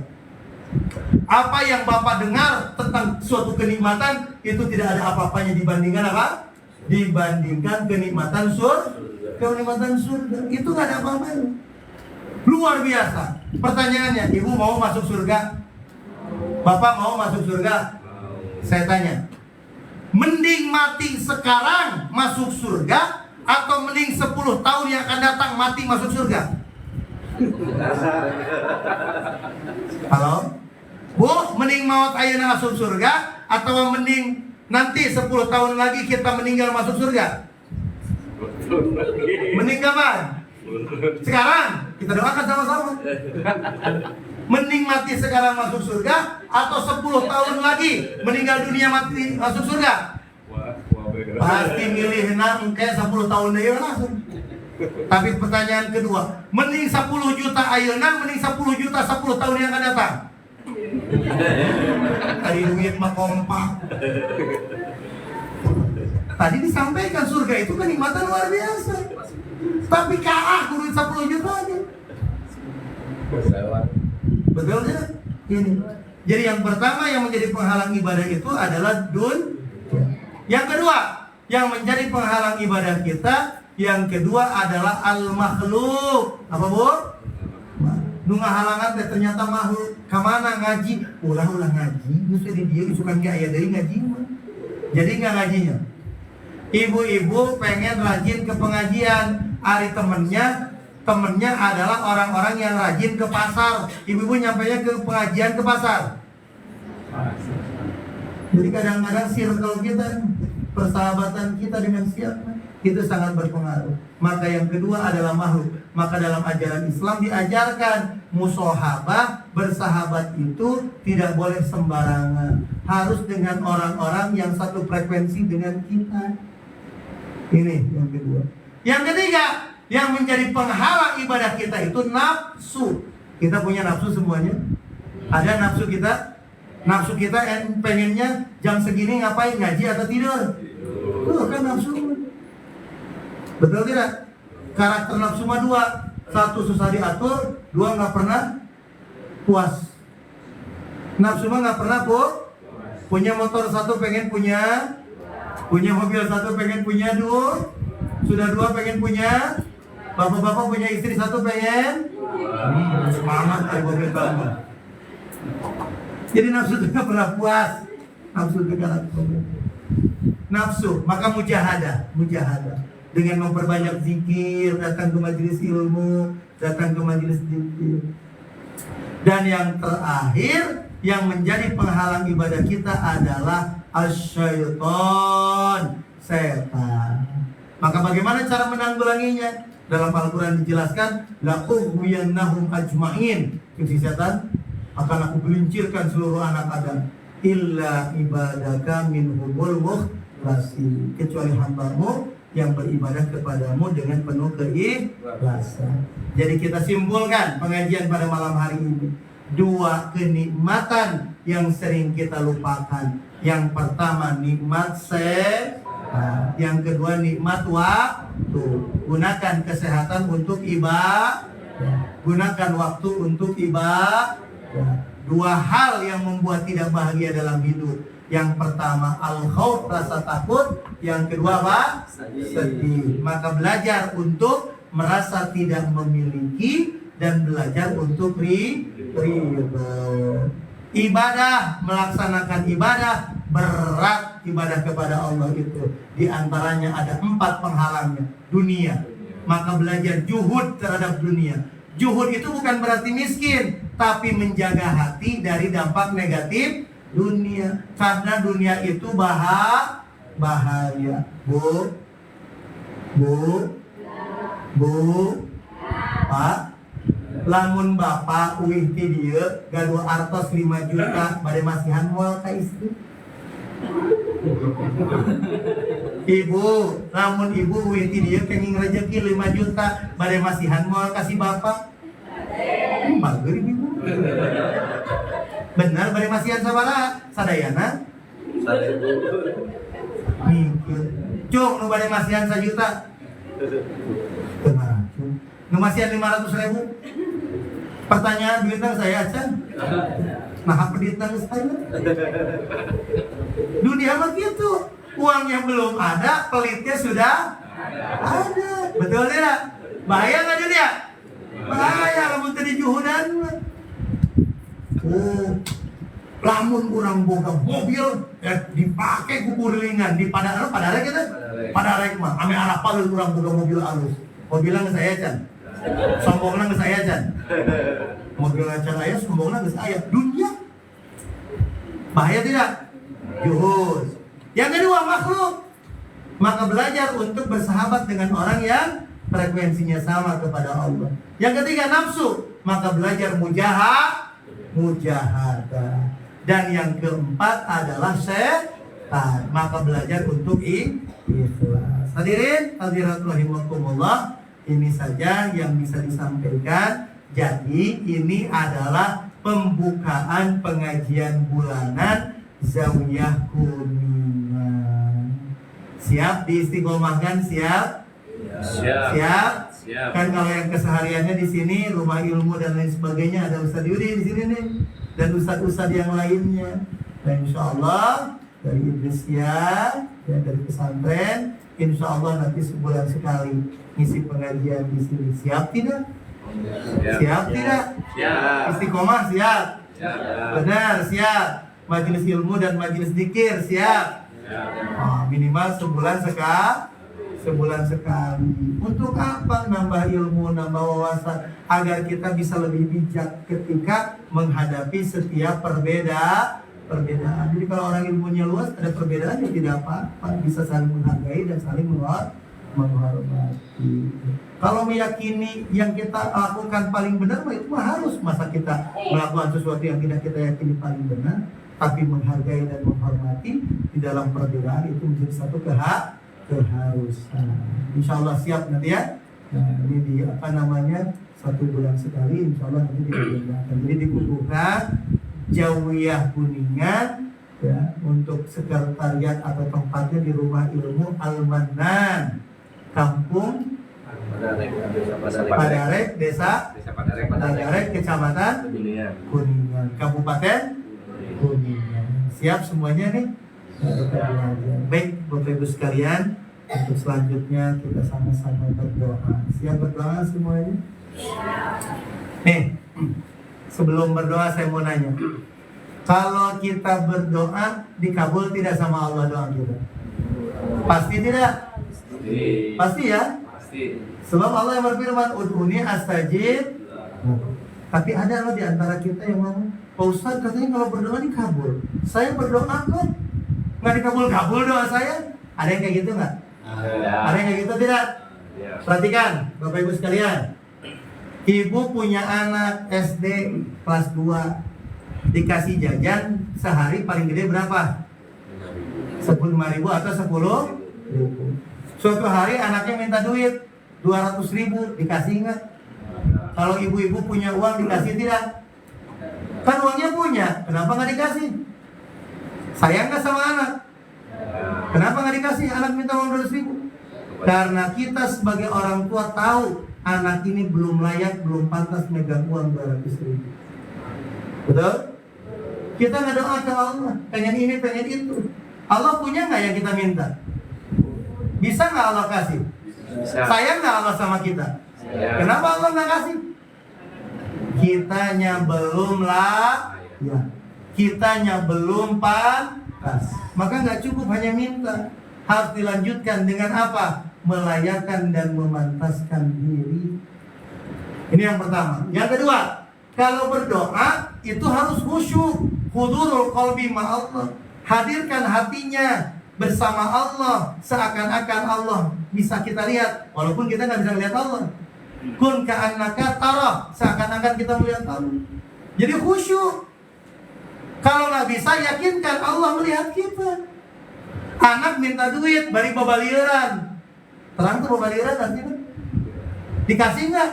Apa yang Bapak dengar tentang suatu kenikmatan itu tidak ada apa-apanya dibandingkan apa? Dibandingkan kenikmatan surga. Kenikmatan surga itu nggak ada apa-apanya. Luar biasa. Pertanyaannya, ibu mau masuk surga? Bapak mau masuk surga? Saya tanya, mending mati sekarang masuk surga, atau mending 10 tahun yang akan datang mati masuk surga? Halo? Bu, mending maut ayeuna masuk surga, atau mending nanti 10 tahun lagi kita meninggal masuk surga? Mending kapan? Sekarang. Kita doakan sama-sama. Mending mati sekarang masuk surga, atau 10 tahun lagi meninggal dunia mati masuk surga? Pasti milih engke 10 tahun deui langsung. Tapi pertanyaan kedua, mending 10 juta ayeuna, mending 10 juta 10 tahun yang akan datang? Tadi duit mah kompak. Tadi disampaikan surga itu kenikmatan luar biasa. Tapi kaah kudu 10 juta aja. Betul tidak? Ini. Jadi yang pertama yang menjadi penghalang ibadah itu adalah Yang kedua, yang menjadi penghalang ibadah kita, yang kedua adalah al-makhluk. Apa, Bu? Nu ngahalangan teh ternyata makhluk. Kamana ngaji? Ulah ngaji. Nusa di dia suka nggak ya dari ngaji mah. Jadi nggak ngajinya. Ibu-ibu pengen rajin ke pengajian. Ari temennya adalah orang-orang yang rajin ke pasar. Ibu-ibu nyampainya ke pengajian ke pasar. Jadi kadang-kadang circle kita, persahabatan kita dengan siapa, itu sangat berpengaruh. Maka yang kedua adalah makhluk. Maka dalam ajaran Islam diajarkan musohabah, bersahabat itu tidak boleh sembarangan. Harus dengan orang-orang yang satu frekuensi dengan kita. Ini yang kedua. Yang ketiga, yang menjadi penghalang ibadah kita itu nafsu. Kita punya nafsu semuanya. Ada nafsu kita. Nafsu kita yang pengennya jam segini ngapain, ngaji atau tidur? Tuh kan nafsu. Betul tidak? Karakter nafsu mah dua. Satu susah diatur, dua nggak pernah puas. Nafsu mah nggak pernah punya motor satu pengen punya mobil satu pengen punya dua, sudah dua pengen punya, bapak-bapak punya istri satu pengen. Semangat dari mobil tambah. Jadi nafsu itu nggak pernah puas. Nafsu itu nafsu, maka mujahadah dengan memperbanyak zikir, datang ke majelis ilmu, datang ke majelis zikir. Dan yang terakhir yang menjadi penghalang ibadah kita adalah asyaiton, setan. Maka bagaimana cara menanggulanginya? Dalam Al-Quran dijelaskan, la'ughwiyannahum ajma'in. Fiksi setan, akan aku gelincirkan seluruh anak Adam, illa ibadaka minhumul mukhlasin, kecuali hambamu yang beribadah kepadamu dengan penuh keikhlasan. Jadi kita simpulkan pengajian pada malam hari ini, dua kenikmatan yang sering kita lupakan. Yang pertama nikmat sehat, yang kedua nikmat waktu. Gunakan kesehatan untuk ibadah, gunakan waktu untuk ibadah. Dua hal yang membuat tidak bahagia dalam hidup. Yang pertama al-khauf, rasa takut. Yang kedua apa? Sedih. Maka belajar untuk merasa tidak memiliki dan belajar untuk ridho. Ibadah, melaksanakan ibadah berat. Ibadah kepada Allah itu di antaranya ada 4 penghalangnya. Dunia. Maka belajar juhud terhadap dunia. Juhud itu bukan berarti miskin, tapi menjaga hati dari dampak negatif dunia. Karena dunia itu bahaya. Bu, Pak, lamun bapak uih ti dieu gaduh artos 5 juta bade masihan moal ka istri. Ibu, lamun ibu uih ti dieu kenging rezeki 5 juta bade masihan moal kasih bapak. Bager ibu. Benar bade masihan sabaraha? Sadayana? Mikir. Cung, nu bade masihan 1 juta. Tenang, cung. Nu masihan 500.000. Pertanyaan duit nang saya acan. Nah, pedit nang saya. Dunia mah gitu. Uangnya belum ada, pelitnya sudah ada. Betul tidak? Bahaya nggak dunia? Bahaya lamun teu dijuhudan. Lamun urang boga mobil dipake ku kurilingan di padarek kita. Padarek mah ame arapal urang boga mobil alus. Mobilna geus aya can. Sombongna geus aya can. Mobilna can aya, sombongna geus aya. Dunia. Bahaya tidak? Juhud. Yang kedua makhluk. Maka belajar untuk bersahabat dengan orang yang frekuensinya sama kepada Allah. Yang ketiga nafsu. Maka belajar mujahadah. Dan yang keempat adalah setan. Maka belajar untuk ikhlas. Hadirin, hadirat rahimakumullah. Ini saja yang bisa disampaikan. Jadi ini adalah pembukaan pengajian bulanan Zawiyah Kuningan. Siap diistiqomahkan? Siap? Siap? Kan kalau yang kesehariannya di sini rumah ilmu dan lain sebagainya ada Ustaz Yudi di sini nih. dan ustadz-ustadz yang lainnya. Dan insya Allah dari Idrisia, ya, dari pesantren, insya Allah nanti sebulan sekali ngisi pengajian di sini. Siap tidak? Siap tidak? Siap. Istiqomah siap? Siap. Benar, siap. Majelis ilmu dan majelis dzikir siap? Minimal sebulan sekali. Untuk apa? Nambah ilmu, nambah wawasan, agar kita bisa lebih bijak ketika menghadapi setiap perbedaan. Jadi kalau orang ilmunya luas, ada perbedaan ya tidak apa-apa, bisa saling menghargai dan saling menghormati. Kalau meyakini yang kita lakukan paling benar, itu harus. Masa kita melakukan sesuatu yang tidak kita yakini paling benar, tapi menghargai dan menghormati di dalam perbedaan itu menjadi satu keharusan. Insya Allah siap nanti ya. Nah, ini di 1 bulan sekali, insya Allah nanti dikerjakan. Jadi dibutuhkan Jawiyah Kuningan, ya, untuk sekretariat atau tempatnya di Rumah Ilmu Al-Manan, Kampung Padarek, Desa Padarek, Kecamatan Kuningan, Kabupaten Kuningan. Siap semuanya nih? Baik, Bapak Ibu sekalian, untuk selanjutnya kita sama-sama berdoa. Siap berdoa semuanya? Nih, sebelum berdoa saya mau nanya, kalau kita berdoa dikabul tidak sama Allah doa kita? Pasti tidak? Pasti ya? Sebab Allah yang berfirman, ud'uni astajib. Tapi ada loh di antara kita yang ngomong, Pak Ustadz katanya kalau berdoa dikabul. Saya berdoa kok nggak dikabul-kabul doa saya. Ada yang kayak gitu nggak? Ada yang kayak gitu tidak? Perhatikan Bapak Ibu sekalian, ibu punya anak SD kelas 2, dikasih jajan sehari paling gede berapa? 5.000 atau 10.000. Suatu hari anaknya minta duit 200.000, dikasih nggak? Kalau ibu-ibu punya uang dikasih tidak? Kan uangnya punya, kenapa nggak dikasih? Sayang nggak sama anak? Kenapa nggak dikasih? Anak minta uang 200.000. Karena kita sebagai orang tua tahu anak ini belum layak, belum pantas megang uang 200.000. Betul? Kita nggak doa ke Allah, pengen ini, pengen itu. Allah punya nggak yang kita minta? Bisa nggak Allah kasih? Bisa. Sayang nggak Allah sama kita? Kenapa Allah nggak kasih? Kitanya belum ya. Kitanya belum pantas. Maka nggak cukup hanya minta, harus dilanjutkan dengan apa? Melayakkan dan memantaskan diri. Ini yang pertama. Yang kedua, kalau berdoa itu harus khusyuk, hudurul qalbi ma'allah. Hadirkan hatinya bersama Allah, seakan-akan Allah bisa kita lihat, walaupun kita nggak bisa lihat Allah. Kun ka'annaka tara, seakan-akan kita melihat Allah. Jadi khusyuk. Kalau nggak bisa, yakinkan Allah melihat kita. Anak minta duit, bari babalieuran. Terang tuh babalieuran artinya. Dikasih nggak?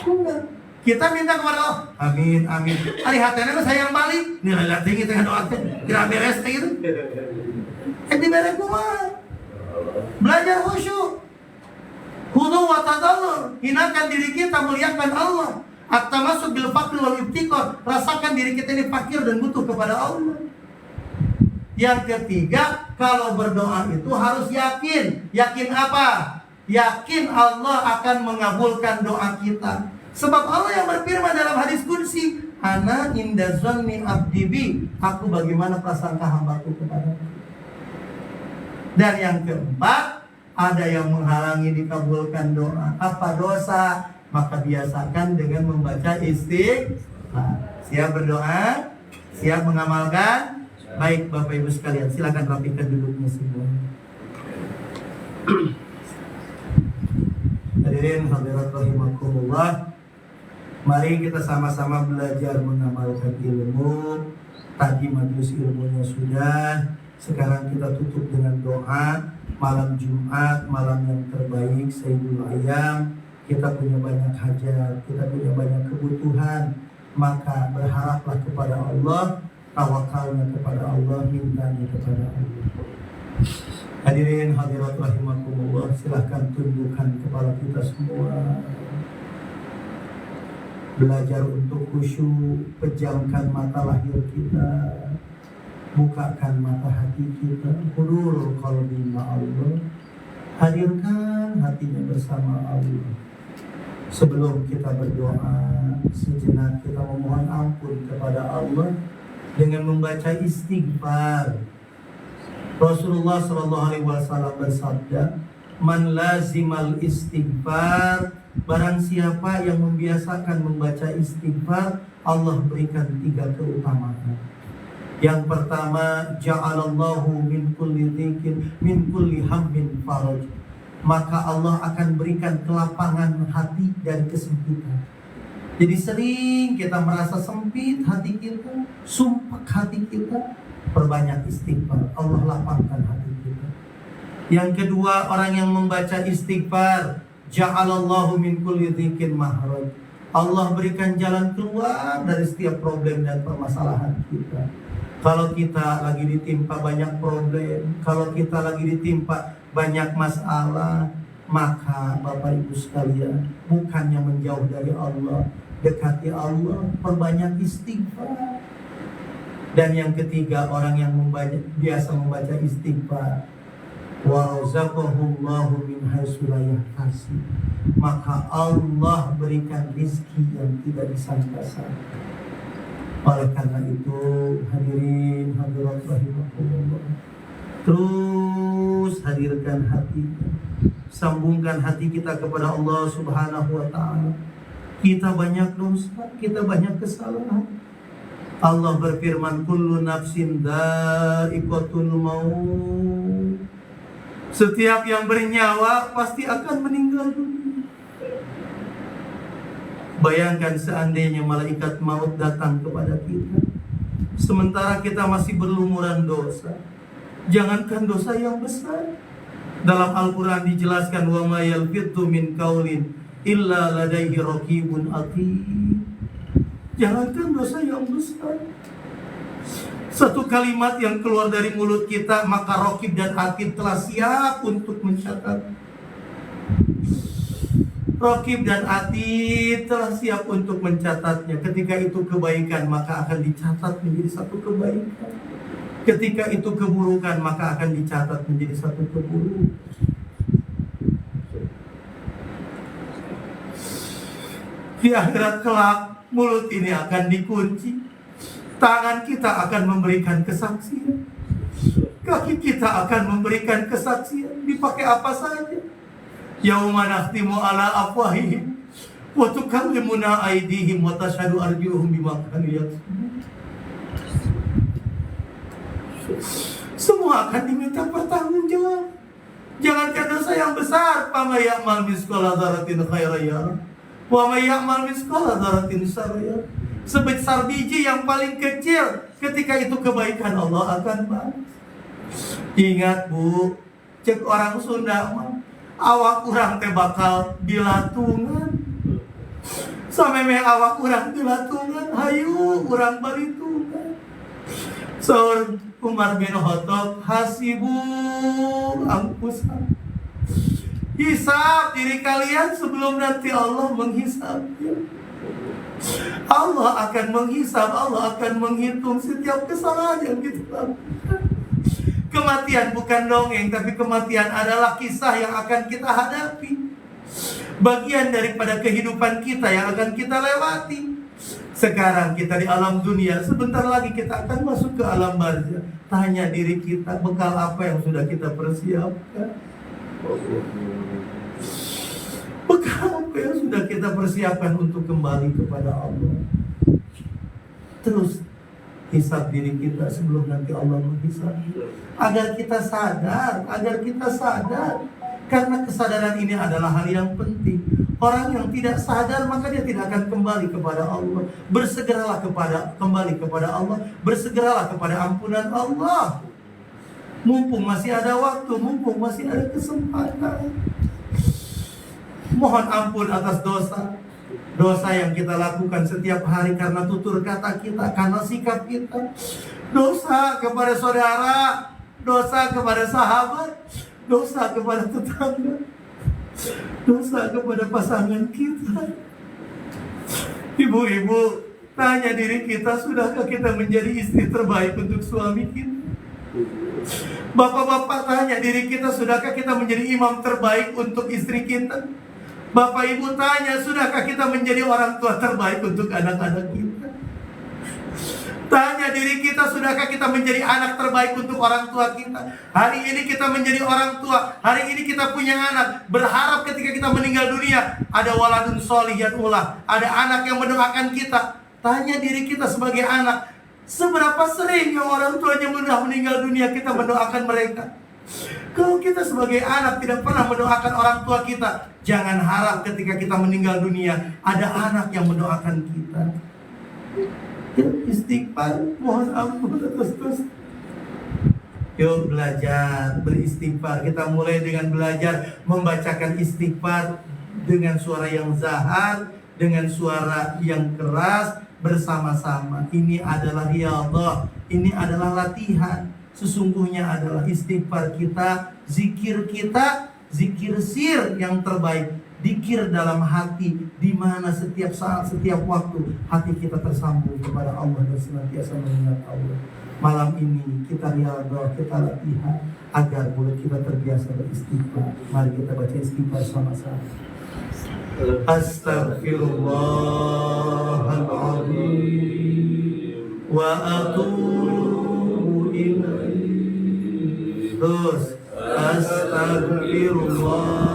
Enggak. Kita minta kepada Allah, amin, amin. Ari hatena saya yang balik, nilai latih kita doa kira beres kayak gitu. Diberes kumaha? Belajar khusyuk. Khudu wa tadallur, hinakan diri kita, muliakan Allah. At-tamassuk bil faqri wal ibtiqar, rasakan diri kita ini fakir dan butuh kepada Allah. Yang ketiga, kalau berdoa itu harus yakin. Yakin apa? Yakin Allah akan mengabulkan doa kita. Sebab Allah yang berfirman dalam hadis qudsi, ana inda zanni abdi bi, aku bagaimana prasangka hambaku kepadaku. Dan yang keempat, ada yang menghalangi dikabulkan doa. Apa dosa? Maka biasakan dengan membaca istighfar. Siap berdoa? Siap mengamalkan? Baik Bapak Ibu sekalian, silakan rapikan duduknya semua. Hadirin hadirat rahimakumullah. Mari kita sama-sama belajar mengamalkan ilmu. Tadi majelis ilmunya sudah. Sekarang kita tutup dengan doa. Malam Jumat, malam yang terbaik, Sayyidul Ayyam. Kita punya banyak hajat, kita punya banyak kebutuhan. Maka berharaplah kepada Allah, tawakalnya kepada Allah, mintanya kepada Allah. Hadirin hadirat rahimakumullah, silahkan tundukkan kepala kita semua. Belajar untuk khusyuk, pejamkan mata lahir kita, bukakan mata hati kita. Hudur qalbi ma'allah, hadirkan hatinya bersama Allah. Sebelum kita berdoa, sejenak kita memohon ampun kepada Allah dengan membaca istighfar. Rasulullah SAW bersabda, "Man lazimal istighfar," barang siapa yang membiasakan membaca istighfar, Allah berikan 3 keutamaan. Yang pertama, ja'alallahu min kulli dhikin min kulli hammin faraj. Maka Allah akan berikan kelapangan hati dan kesempitan. Jadi sering kita merasa sempit hati kita, sumpek hati kita, perbanyak istighfar, Allah lapangkan hati kita. Yang kedua, orang yang membaca istighfar, ja'alallahu min kulli dhikin mahraj. Allah berikan jalan keluar dari setiap problem dan permasalahan kita. Kalau kita lagi ditimpa banyak problem, kalau kita lagi ditimpa banyak masalah, maka Bapak Ibu sekalian, bukannya menjauh dari Allah, dekati Allah, perbanyak istighfar. Dan yang ketiga, orang yang biasa membaca istighfar, wa razaqahullahu min haitsu la yahtasib, maka Allah berikan rezeki yang tidak disangka-sangka. Oleh karena itu, hadirin hadirat rahimakumullah, terus hadirkan hati, sambungkan hati kita kepada Allah Subhanahu wa ta'ala. Kita banyak dosa, kita banyak kesalahan. Allah berfirman, kullu nafsin dha'iqatul maut. Setiap yang bernyawa pasti akan meninggal dunia. Bayangkan seandainya malaikat maut datang kepada kita, sementara kita masih berlumuran dosa. Jangankan dosa yang besar, dalam Al-Quran dijelaskan, wa ma yalfidhu min qaulin illa ladaihi raqibun atid. Jangankan dosa yang besar, satu kalimat yang keluar dari mulut kita, maka raqib dan atid telah siap untuk mencatat. Raqib dan atid telah siap untuk mencatatnya. Ketika itu kebaikan, maka akan dicatat menjadi satu kebaikan. Ketika itu keburukan, maka akan dicatat menjadi satu keburukan. Di akhirat kelak, mulut ini akan dikunci, tangan kita akan memberikan kesaksian, kaki kita akan memberikan kesaksian. Dipakai apa saja? Yauma nakhtimu ala afwahihim wa tukallimuna aydihim wa tashhadu arjuluhum bima kanu yaksubun. Semua akan diminta pertanggungjawab. Jangankan dosa yang besar, fa may ya'mal mithqala dzarratin khairan yarah wa may ya'mal mithqala dzarratin syarran yarah. Sebesar biji yang paling kecil, ketika itu kebaikan Allah akan balas. Ingat Bu, cek orang Sunda mah, awak urang teh bakal dilatungan. Sameme awak urang dilatungan, hayu urang balitungan. Saur Umar bin Khattab, hasibu anfusakum. Hisab diri kalian sebelum nanti Allah menghisabnya. Allah akan menghisab, Allah akan menghitung setiap kesalahan yang kita lakukan. Kematian bukan dongeng, tapi kematian adalah kisah yang akan kita hadapi. Bagian daripada kehidupan kita yang akan kita lewati. Sekarang kita di alam dunia, sebentar lagi kita akan masuk ke alam barzah. Tanya diri kita, bekal apa yang sudah kita persiapkan? Bekal apa yang sudah kita persiapkan untuk kembali kepada Allah? Terus hisab diri kita sebelum nanti Allah menghisab. Agar kita sadar, karena kesadaran ini adalah hal yang penting. Orang yang tidak sadar, maka dia tidak akan kembali kepada Allah. Bersegeralah kembali kepada Allah. Bersegeralah kepada ampunan Allah. Mumpung masih ada waktu, mumpung masih ada kesempatan. Mohon ampun atas dosa yang kita lakukan setiap hari karena tutur kata kita, karena sikap kita. Dosa kepada saudara, dosa kepada sahabat, dosa kepada tetangga, dosa kepada pasangan kita. Ibu-ibu, tanya diri kita, sudahkah kita menjadi istri terbaik untuk suami kita? Bapak-bapak, tanya diri kita, sudahkah kita menjadi imam terbaik untuk istri kita? Bapak ibu, tanya, sudahkah kita menjadi orang tua terbaik untuk anak-anak kita? Tanya diri kita, sudahkah kita menjadi anak terbaik untuk orang tua kita? Hari ini kita menjadi orang tua, hari ini kita punya anak, berharap ketika kita meninggal dunia ada waladun sholihiyatullah, ada anak yang mendoakan kita. Tanya diri kita sebagai anak, seberapa sering yang orang tuanya sudah meninggal dunia kita mendoakan mereka? Kalau kita sebagai anak tidak pernah mendoakan orang tua kita, jangan harap ketika kita meninggal dunia ada anak yang mendoakan kita. Istighfar, mohon ampun atas dosa. Yuk belajar beristighfar. Kita mulai dengan belajar membacakan istighfar dengan suara yang zahar, dengan suara yang keras, bersama-sama. Ini adalah riyadhah, ini adalah latihan. Sesungguhnya adalah istighfar kita, zikir sir yang terbaik. Dikir dalam hati, di mana setiap saat, setiap waktu hati kita tersambung kepada Allah dan senantiasa mengingat Allah. Malam ini kita riyadhah, kita latihan agar mulut kita terbiasa beristighfar. Mari kita baca istighfar sama-sama. Astaghfirullahaladzim wa atubu ilaih. Terus Astaghfirullah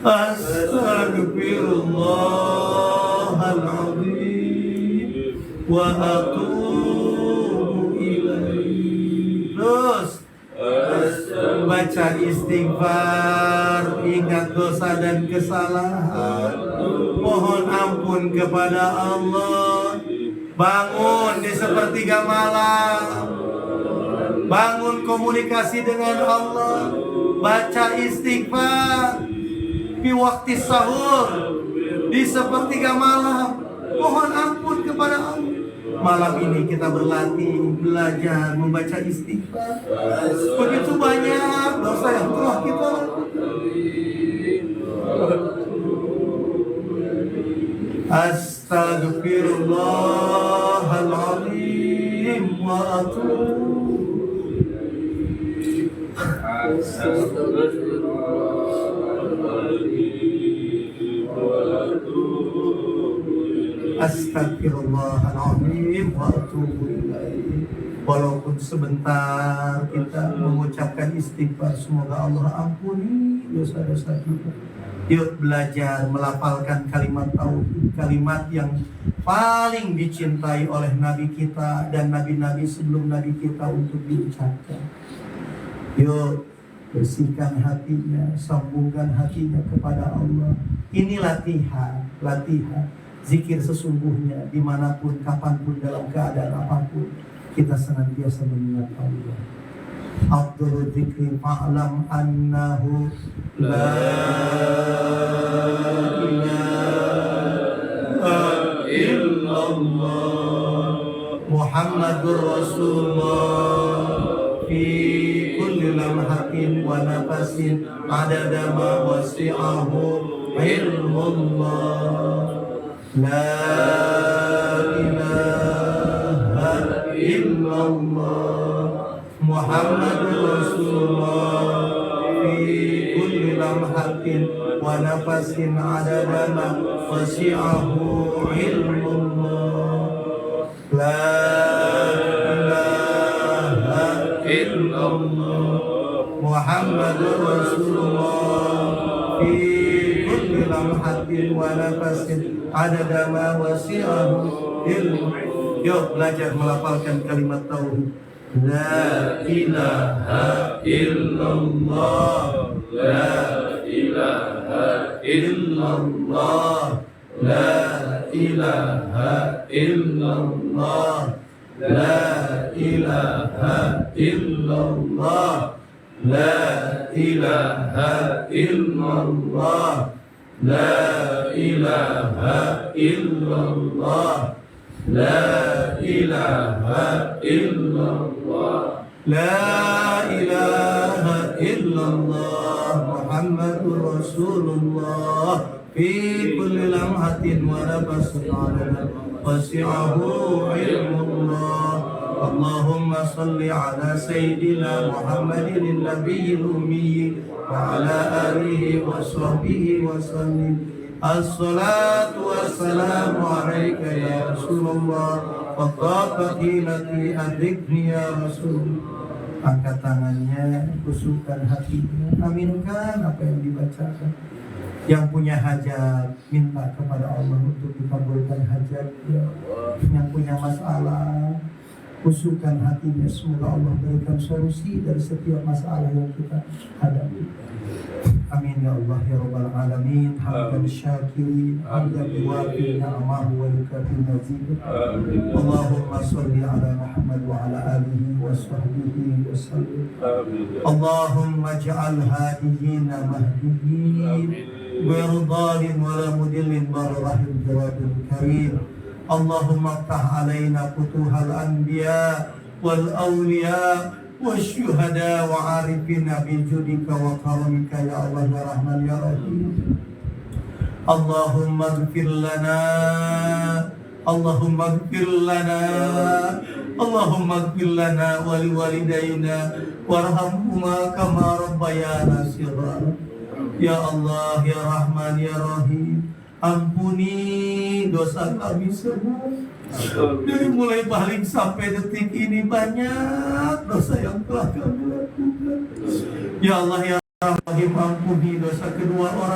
Astaghfirullahaladzim wa atubu ilaih. Terus baca istighfar, ingat dosa dan kesalahan, mohon ampun kepada Allah. Bangun di sepertiga malam, bangun komunikasi dengan Allah, baca istighfar di waktu sahur, di sepertiga malam, mohon ampun kepada Allah. Malam ini kita berlatih, belajar membaca istighfar. Begitu banyak dosa yang telah kita lakukan. Astaghfirullahaladzim wa atubu Astaghfirullahaladzim wa atubu ilaih. Walaupun sebentar kita mengucapkan istighfar, semoga Allah ampuni dosa-dosa kita. Yuk belajar melafalkan kalimat tauhid, kalimat yang paling dicintai oleh Nabi kita dan Nabi-Nabi sebelum Nabi kita untuk diucapkan. Yuk bersihkan hatinya, sambungkan hatinya kepada Allah. Ini latihan. Zikir sesungguhnya dimanapun, kapanpun, dalam keadaan apapun, kita senantiasa mengingat Allah. Afdhalul dzikri fa'lam annahu la ilaha illallah Muhammadur Rasulullah fi kulli lamhatin wa nafasin adada ma wasi'ahu ilmullah. La ilaha illallah Muhammadur Rasulullah fi kulli lamhatin wa nafasin adada ma wasi'ahu ilmullah. La ilaha illallah Muhammadur Rasulullah fi kulli lamhatin wa nafasin adada ma wasi'ahu ilmullah. Yuk belajar melafalkan kalimat tauhid. La ilaha illallah, la ilaha illallah, la ilaha illallah, la ilaha illallah, la ilaha illallah, La ilaha illallah. La ilaha illallah. La ilaha illallah. Muhammadur Rasulullah. Fi kulli lamhatin wa nafasin wasi'ahu ilmullah. Allahumma salli ala sayyidina Muhammadin nabiyil ummi wa ala alihi wa sahbihi wa sallim. As-salatu wassalamu alayka ya Rasulullah. Faqafati lati adikni ya Rasulullah. Angkat tangannya, kusukkan hatinya. Aminkan apa yang dibacakan. Yang punya hajat, minta kepada Allah untuk dikabulkan hajatnya. Yang punya masalah, kusukkan hatinya. Semoga Allah berikan solusi dari setiap masalah yang kita hadapi. Amin ya Allah ya Rabbal Alamin. Hamdan syakirin, hamdan yuwafi ni'amahu wa yukafi mazidah. Allahumma salli ala Muhammad wa ala alihi wa sahbihi wa sallim. Allahumma ja'al hadiyina mahdiyin غير ظالم ولا مدل بر رحم جواد كريم. اللهم افتح علينا فتوح الأنبياء والأولياء والشهداء وعارفين بجودك وكرمك يا الله يا رحمن يا رحيم. اللهم اغفر لنا اللهم اغفر لنا اللهم اغفر لنا ولوالدينا وارحمهما كما ربيانا صغارا. Ya Allah, ya Rahman, ya Rahim, ampuni dosa kami semua. Dari mulai paling sampai detik ini banyak dosa yang telah kami lakukan. Ya Allah, ya Rahim, ampuni dosa kedua orang